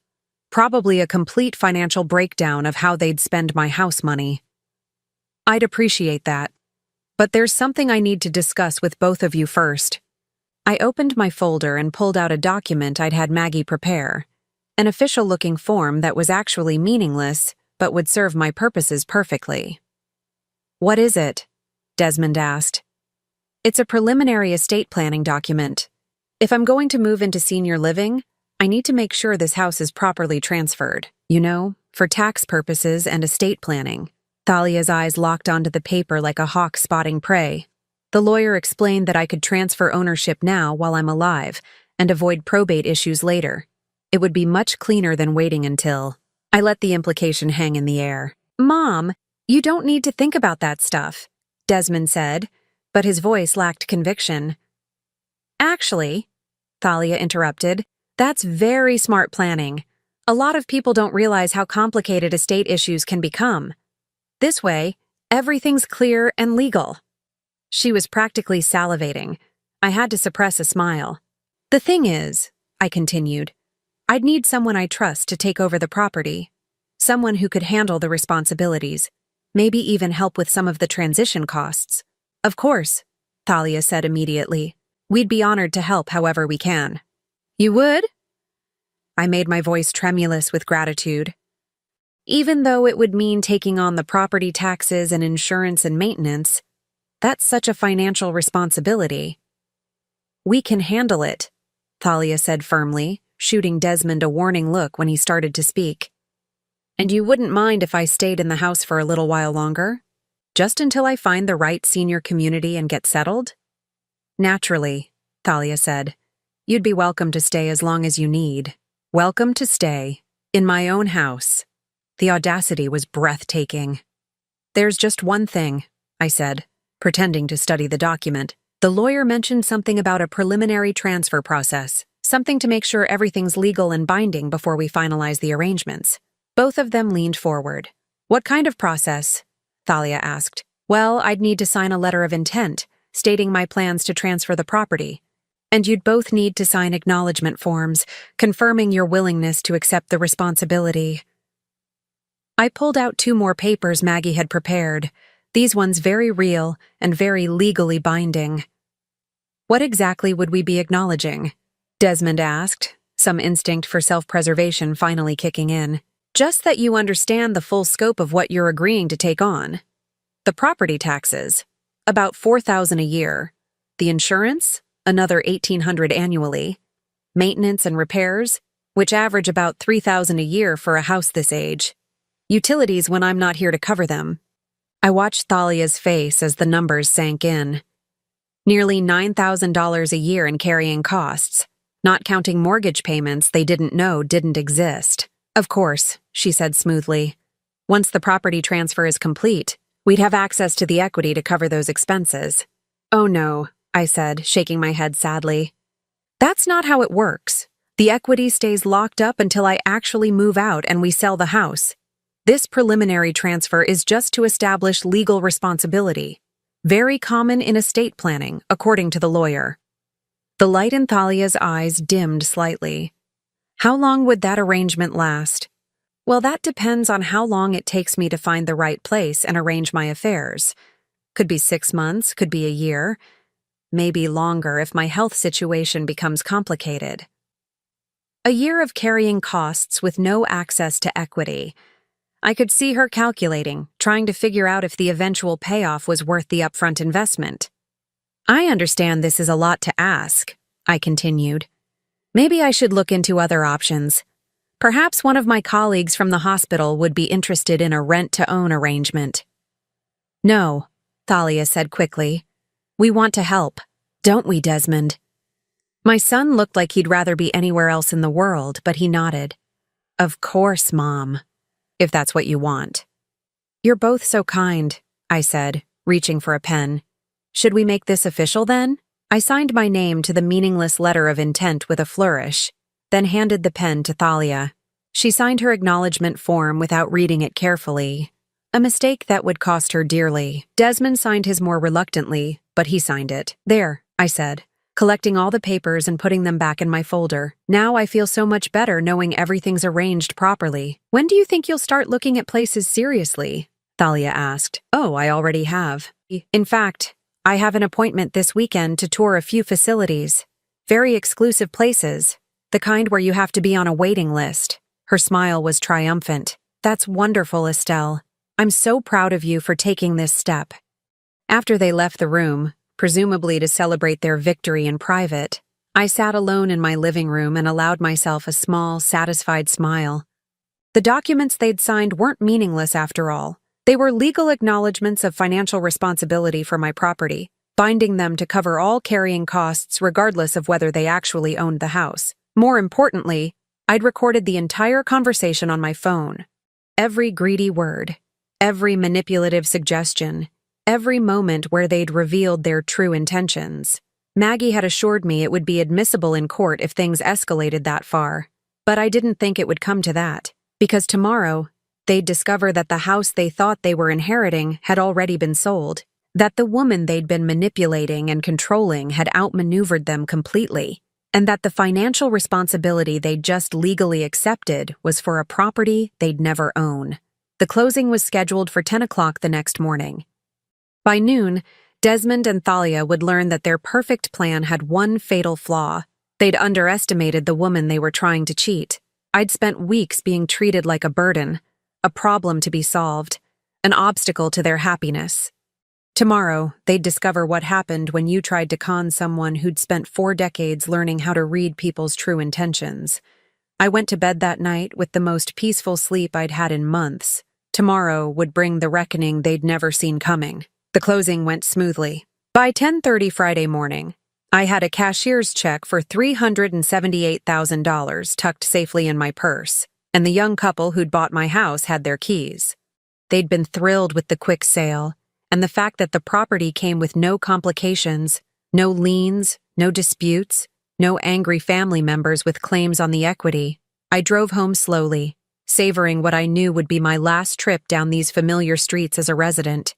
Probably a complete financial breakdown of how they'd spend my house money. "I'd appreciate that. But there's something I need to discuss with both of you first." I opened my folder and pulled out a document I'd had Maggie prepare, an official-looking form that was actually meaningless but would serve my purposes perfectly. "What is it?" Desmond asked. "It's a preliminary estate planning document. If I'm going to move into senior living, I need to make sure this house is properly transferred, for tax purposes and estate planning." Thalia's eyes locked onto the paper like a hawk spotting prey. The lawyer explained that I could transfer ownership now while I'm alive and avoid probate issues later. It would be much cleaner than waiting until... I let the implication hang in the air. "Mom, you don't need to think about that stuff," Desmond said, but his voice lacked conviction. "Actually," Thalia interrupted, "that's very smart planning. A lot of people don't realize how complicated estate issues can become. This way, everything's clear and legal." She was practically salivating, I had to suppress a smile. The thing is, I continued, I'd need someone I trust to take over the property. Someone who could handle the responsibilities, maybe even help with some of the transition costs. Of course, Thalia said immediately. We'd be honored to help however we can. You would? I made my voice tremulous with gratitude. Even though it would mean taking on the property taxes and insurance and maintenance, that's such a financial responsibility. We can handle it, Thalia said firmly, shooting Desmond a warning look when he started to speak. And you wouldn't mind if I stayed in the house for a little while longer? Just until I find the right senior community and get settled? Naturally, Thalia said. You'd be welcome to stay as long as you need. Welcome to stay. In my own house. The audacity was breathtaking. There's just one thing, I said, pretending to study the document. The lawyer mentioned something about a preliminary transfer process, something to make sure everything's legal and binding before we finalize the arrangements. Both of them leaned forward. What kind of process? Thalia asked. Well, I'd need to sign a letter of intent, stating my plans to transfer the property. And you'd both need to sign acknowledgement forms, confirming your willingness to accept the responsibility. I pulled out 2 more papers Maggie had prepared, these ones very real and very legally binding. What exactly would we be acknowledging? Desmond asked, some instinct for self-preservation finally kicking in. Just that you understand the full scope of what you're agreeing to take on. The property taxes, about $4,000 a year. The insurance, another $1,800 annually. Maintenance and repairs, which average about $3,000 a year for a house this age. Utilities when I'm not here to cover them. I watched Thalia's face as the numbers sank in. Nearly $9,000 a year in carrying costs, not counting mortgage payments they didn't know didn't exist. Of course, she said smoothly. Once the property transfer is complete, we'd have access to the equity to cover those expenses. Oh no, I said, shaking my head sadly. That's not how it works. The equity stays locked up until I actually move out and we sell the house. This preliminary transfer is just to establish legal responsibility. Very common in estate planning, according to the lawyer. The light in Thalia's eyes dimmed slightly. How long would that arrangement last? Well, that depends on how long it takes me to find the right place and arrange my affairs. Could be 6 months, could be a year. Maybe longer if my health situation becomes complicated. A year of carrying costs with no access to equity. I could see her calculating, trying to figure out if the eventual payoff was worth the upfront investment. I understand this is a lot to ask, I continued. Maybe I should look into other options. Perhaps one of my colleagues from the hospital would be interested in a rent-to-own arrangement. No, Thalia said quickly. We want to help, don't we, Desmond? My son looked like he'd rather be anywhere else in the world, but he nodded. Of course, Mom. If that's what you want. You're both so kind, I said, reaching for a pen. Should we make this official then? I signed my name to the meaningless letter of intent with a flourish, then handed the pen to Thalia. She signed her acknowledgement form without reading it carefully, a mistake that would cost her dearly. Desmond signed his more reluctantly, but he signed it. There, I said, collecting all the papers and putting them back in my folder. Now I feel so much better knowing everything's arranged properly. When do you think you'll start looking at places seriously? Thalia asked. Oh, I already have. In fact, I have an appointment this weekend to tour a few facilities. Very exclusive places. The kind where you have to be on a waiting list. Her smile was triumphant. That's wonderful, Estelle. I'm so proud of you for taking this step. After they left the room, presumably to celebrate their victory in private, I sat alone in my living room and allowed myself a small, satisfied smile. The documents they'd signed weren't meaningless after all. They were legal acknowledgments of financial responsibility for my property, binding them to cover all carrying costs regardless of whether they actually owned the house. More importantly, I'd recorded the entire conversation on my phone. Every greedy word, every manipulative suggestion, every moment where they'd revealed their true intentions. Maggie had assured me it would be admissible in court if things escalated that far, but I didn't think it would come to that, because tomorrow, they'd discover that the house they thought they were inheriting had already been sold. That the woman they'd been manipulating and controlling had outmaneuvered them completely, and that the financial responsibility they'd just legally accepted was for a property they'd never own. The closing was scheduled for 10 o'clock the next morning. By noon, Desmond and Thalia would learn that their perfect plan had one fatal flaw. They'd underestimated the woman they were trying to cheat. I'd spent weeks being treated like a burden, a problem to be solved, an obstacle to their happiness. Tomorrow, they'd discover what happened when you tried to con someone who'd spent 4 decades learning how to read people's true intentions. I went to bed that night with the most peaceful sleep I'd had in months. Tomorrow would bring the reckoning they'd never seen coming. The closing went smoothly. By 10:30 Friday morning, I had a cashier's check for $378,000 tucked safely in my purse, and the young couple who'd bought my house had their keys. They'd been thrilled with the quick sale, and the fact that the property came with no complications, no liens, no disputes, no angry family members with claims on the equity. I drove home slowly, savoring what I knew would be my last trip down these familiar streets as a resident.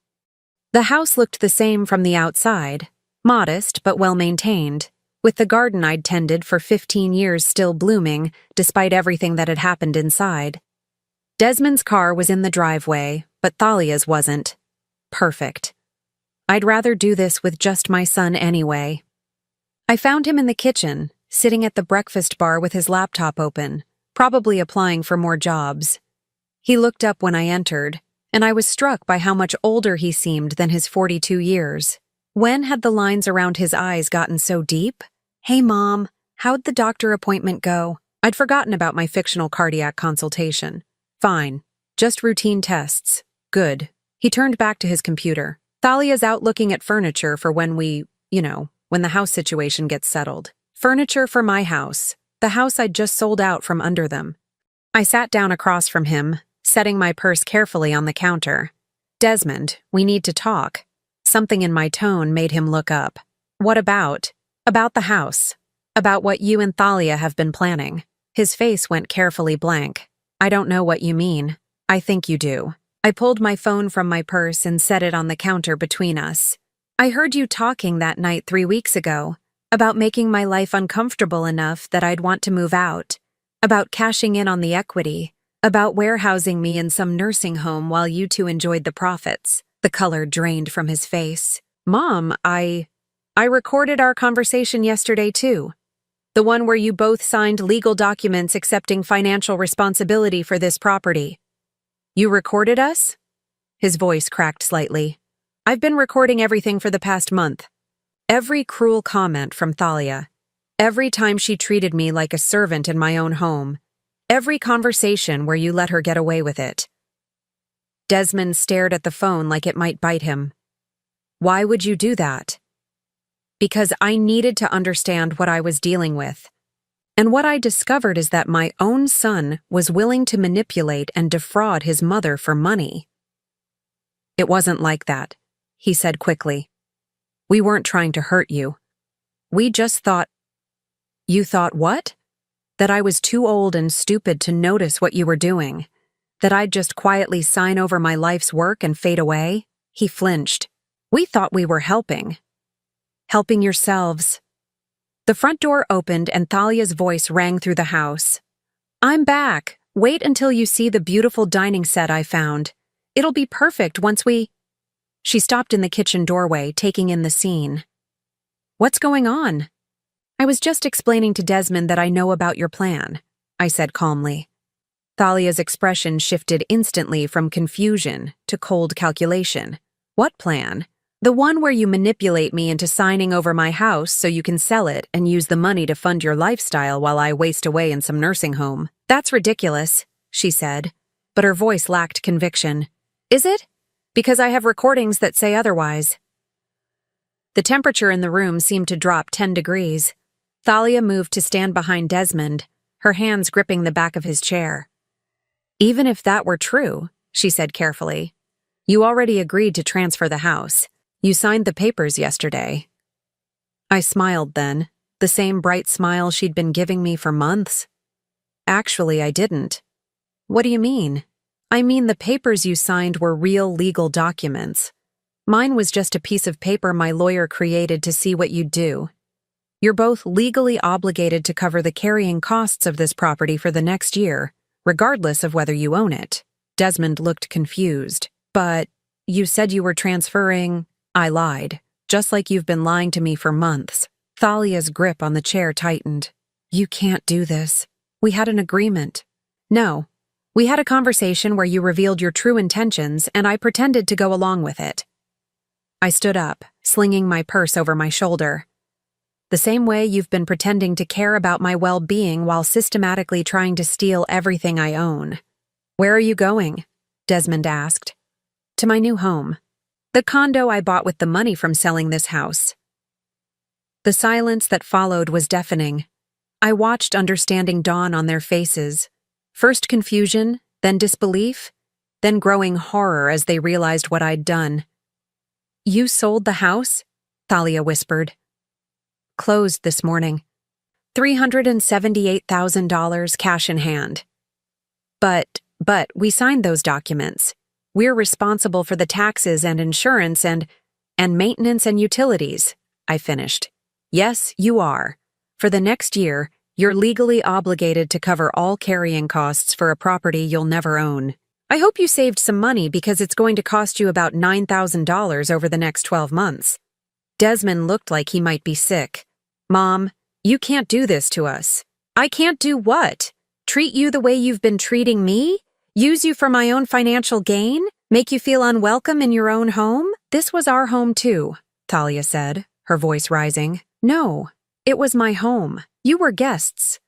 The house looked the same from the outside, modest but well-maintained, with the garden I'd tended for 15 years still blooming despite everything that had happened inside. Desmond's car was in the driveway, but Thalia's wasn't. Perfect. I'd rather do this with just my son anyway. I found him in the kitchen, sitting at the breakfast bar with his laptop open, probably applying for more jobs. He looked up when I entered, and I was struck by how much older he seemed than his 42 years. When had the lines around his eyes gotten so deep? "Hey, Mom, how'd the doctor appointment go?" I'd forgotten about my fictional cardiac consultation. "Fine. Just routine tests. Good." He turned back to his computer. "Thalia's out looking at furniture for when when the house situation gets settled. Furniture for my house, the house I'd just sold out from under them." I sat down across from him, setting my purse carefully on the counter. "Desmond, we need to talk." Something in my tone made him look up. "What about?" "About the house. About what you and Thalia have been planning." His face went carefully blank. "I don't know what you mean." "I think you do." I pulled my phone from my purse and set it on the counter between us. "I heard you talking that night 3 weeks ago, about making my life uncomfortable enough that I'd want to move out, about cashing in on the equity, about warehousing me in some nursing home while you two enjoyed the profits." The color drained from his face. "Mom, I recorded our conversation yesterday too. The one where you both signed legal documents accepting financial responsibility for this property." "You recorded us?" His voice cracked slightly. "I've been recording everything for the past month. Every cruel comment from Thalia. Every time she treated me like a servant in my own home. Every conversation where you let her get away with it." Desmond stared at the phone like it might bite him. "Why would you do that?" "Because I needed to understand what I was dealing with. And what I discovered is that my own son was willing to manipulate and defraud his mother for money." "It wasn't like that," he said quickly. "We weren't trying to hurt you. We just thought—" "You thought what?" "That I was too old and stupid to notice what you were doing. That I'd just quietly sign over my life's work and fade away." He flinched. "We thought we were helping." "Helping yourselves." The front door opened and Thalia's voice rang through the house. "I'm back. Wait until you see the beautiful dining set I found. It'll be perfect once we—" She stopped in the kitchen doorway, taking in the scene. "What's going on?" "I was just explaining to Desmond that I know about your plan," I said calmly. Thalia's expression shifted instantly from confusion to cold calculation. "What plan?" "The one where you manipulate me into signing over my house so you can sell it and use the money to fund your lifestyle while I waste away in some nursing home." "That's ridiculous," she said, but her voice lacked conviction. "Is it? Because I have recordings that say otherwise." The temperature in the room seemed to drop 10 degrees. Thalia moved to stand behind Desmond, her hands gripping the back of his chair. "Even if that were true," she said carefully, "you already agreed to transfer the house. You signed the papers yesterday." I smiled then, the same bright smile she'd been giving me for months. "Actually, I didn't." "What do you mean?" "I mean the papers you signed were real legal documents. Mine was just a piece of paper my lawyer created to see what you'd do. You're both legally obligated to cover the carrying costs of this property for the next year, regardless of whether you own it. Desmond looked confused. But you said you were transferring. I lied, just like you've been lying to me for months. Thalia's grip on the chair tightened. You can't do this. We had an agreement. No. We had a conversation where you revealed your true intentions, and I pretended to go along with it. I stood up, slinging my purse over my shoulder. The same way you've been pretending to care about my well-being while systematically trying to steal everything I own. Where are you going? Desmond asked. To my new home. The condo I bought with the money from selling this house. The silence that followed was deafening. I watched understanding dawn on their faces. First confusion, then disbelief, then growing horror as they realized what I'd done. You sold the house? Thalia whispered. Closed this morning. $378,000 cash in hand. But we signed those documents. We're responsible for the taxes and insurance and maintenance and utilities, I finished. Yes, you are. For the next year, you're legally obligated to cover all carrying costs for a property you'll never own. I hope you saved some money because it's going to cost you about $9,000 over the next 12 months. Desmond looked like he might be sick. Mom, you can't do this to us. I can't do what? Treat you the way you've been treating me? Use you for my own financial gain? Make you feel unwelcome in your own home? This was our home too, Thalia said, her voice rising. No, it was my home. You were guests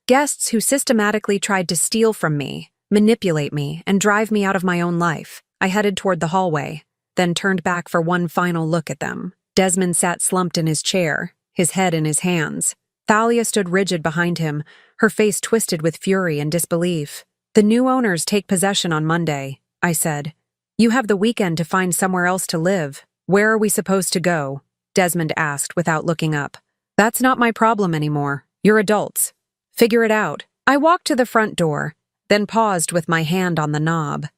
who systematically tried to steal from me, manipulate me, and drive me out of my own life. I headed toward the hallway, then turned back for one final look at them. Desmond sat slumped in his chair, his head in his hands. Thalia stood rigid behind him, her face twisted with fury and disbelief. The new owners take possession on Monday, I said. You have the weekend to find somewhere else to live. Where are we supposed to go? Desmond asked without looking up. That's not my problem anymore. You're adults. Figure it out. I walked to the front door, then paused with my hand on the knob.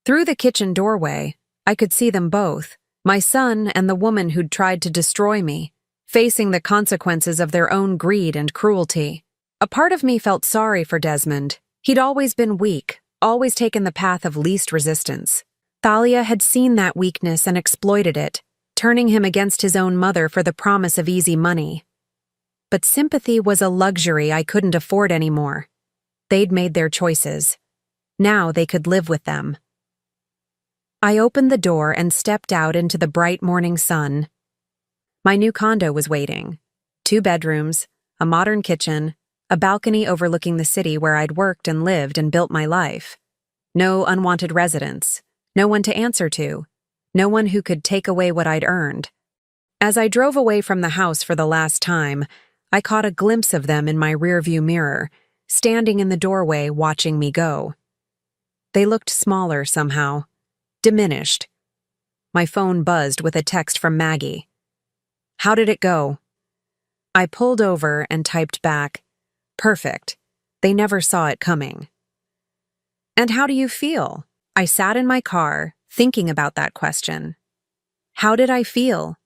Through the kitchen doorway, I could see them both, my son and the woman who'd tried to destroy me, facing the consequences of their own greed and cruelty. A part of me felt sorry for Desmond. He'd always been weak, always taken the path of least resistance. Thalia had seen that weakness and exploited it, turning him against his own mother for the promise of easy money. But sympathy was a luxury I couldn't afford anymore. They'd made their choices. Now they could live with them. I opened the door and stepped out into the bright morning sun. My new condo was waiting. 2 bedrooms, a modern kitchen, a balcony overlooking the city where I'd worked and lived and built my life. No unwanted residents, no one to answer to, no one who could take away what I'd earned. As I drove away from the house for the last time, I caught a glimpse of them in my rearview mirror, standing in the doorway watching me go. They looked smaller somehow, diminished. My phone buzzed with a text from Maggie. How did it go? I pulled over and typed back, perfect. They never saw it coming. And how do you feel? I sat in my car, thinking about that question. How did I feel?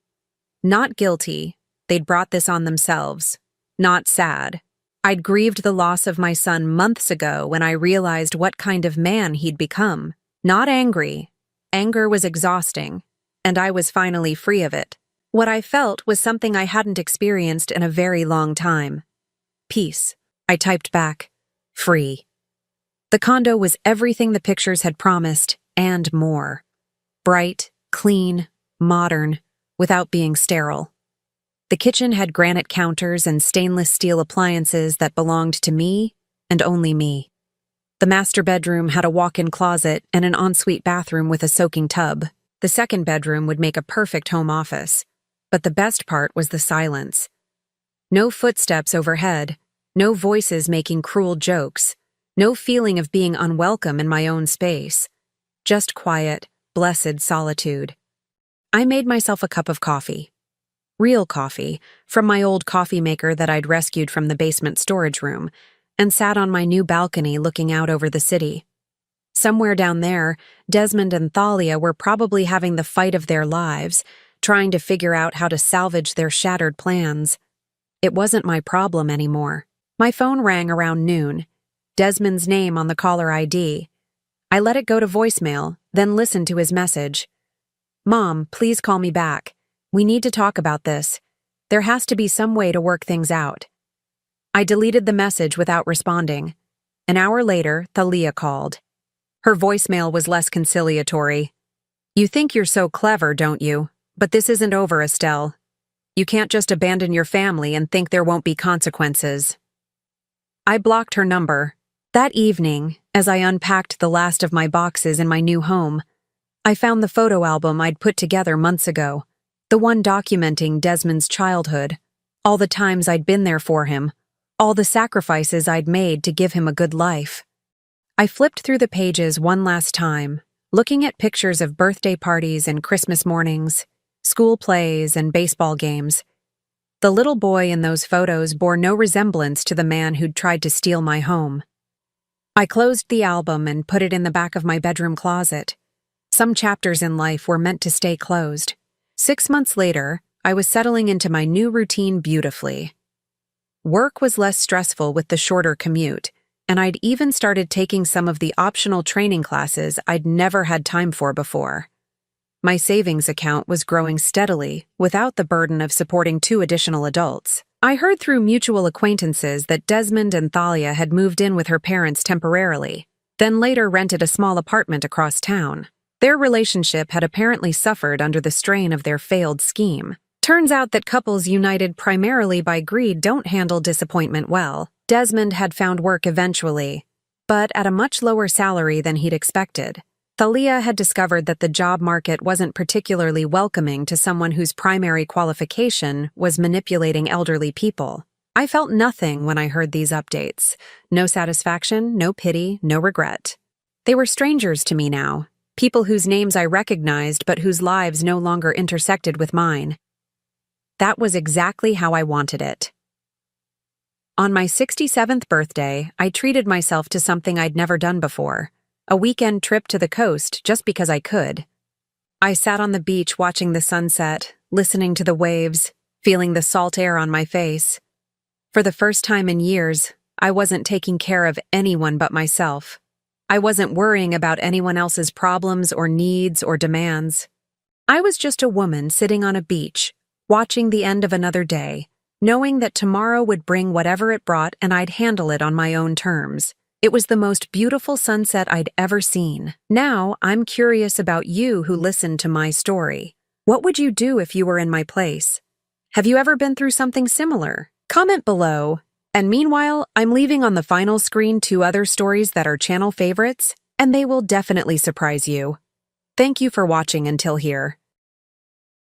Not guilty. They'd brought this on themselves. Not sad. I'd grieved the loss of my son months ago when I realized what kind of man he'd become. Not angry. Anger was exhausting, and I was finally free of it. What I felt was something I hadn't experienced in a very long time. Peace. I typed back, free. The condo was everything the pictures had promised, and more. Bright, clean, modern, without being sterile. The kitchen had granite counters and stainless steel appliances that belonged to me and only me. The master bedroom had a walk-in closet and an ensuite bathroom with a soaking tub. The second bedroom would make a perfect home office. But the best part was the silence. No footsteps overhead, no voices making cruel jokes, no feeling of being unwelcome in my own space. Just quiet, blessed solitude. I made myself a cup of coffee. Real coffee, from my old coffee maker that I'd rescued from the basement storage room, and sat on my new balcony looking out over the city. Somewhere down there, Desmond and Thalia were probably having the fight of their lives, trying to figure out how to salvage their shattered plans. It wasn't my problem anymore. My phone rang around noon. Desmond's name on the caller ID. I let it go to voicemail, then listened to his message. "Mom, please call me back. We need to talk about this. There has to be some way to work things out." I deleted the message without responding. An hour later, Thalia called. Her voicemail was less conciliatory. "You think you're so clever, don't you? But this isn't over, Estelle. You can't just abandon your family and think there won't be consequences." I blocked her number. That evening, as I unpacked the last of my boxes in my new home, I found the photo album I'd put together months ago, the one documenting Desmond's childhood, all the times I'd been there for him, all the sacrifices I'd made to give him a good life. I flipped through the pages one last time, looking at pictures of birthday parties and Christmas mornings, school plays and baseball games. The little boy in those photos bore no resemblance to the man who'd tried to steal my home. I closed the album and put it in the back of my bedroom closet. Some chapters in life were meant to stay closed. 6 months later, I was settling into my new routine beautifully. Work was less stressful with the shorter commute, and I'd even started taking some of the optional training classes I'd never had time for before. My savings account was growing steadily without the burden of supporting 2 additional adults. I heard through mutual acquaintances that Desmond and Thalia had moved in with her parents temporarily, then later rented a small apartment across town. Their relationship had apparently suffered under the strain of their failed scheme. Turns out that couples united primarily by greed don't handle disappointment well. Desmond had found work eventually, but at a much lower salary than he'd expected. Thalia had discovered that the job market wasn't particularly welcoming to someone whose primary qualification was manipulating elderly people. I felt nothing when I heard these updates. No satisfaction, no pity, no regret. They were strangers to me now, people whose names I recognized but whose lives no longer intersected with mine. That was exactly how I wanted it. On my 67th birthday, I treated myself to something I'd never done before. A weekend trip to the coast just because I could. I sat on the beach watching the sunset, listening to the waves, feeling the salt air on my face. For the first time in years, I wasn't taking care of anyone but myself. I wasn't worrying about anyone else's problems or needs or demands. I was just a woman sitting on a beach, watching the end of another day, knowing that tomorrow would bring whatever it brought and I'd handle it on my own terms. It was the most beautiful sunset I'd ever seen. Now, I'm curious about you who listened to my story. What would you do if you were in my place? Have you ever been through something similar? Comment below. And meanwhile, I'm leaving on the final screen 2 other stories that are channel favorites, and they will definitely surprise you. Thank you for watching until here.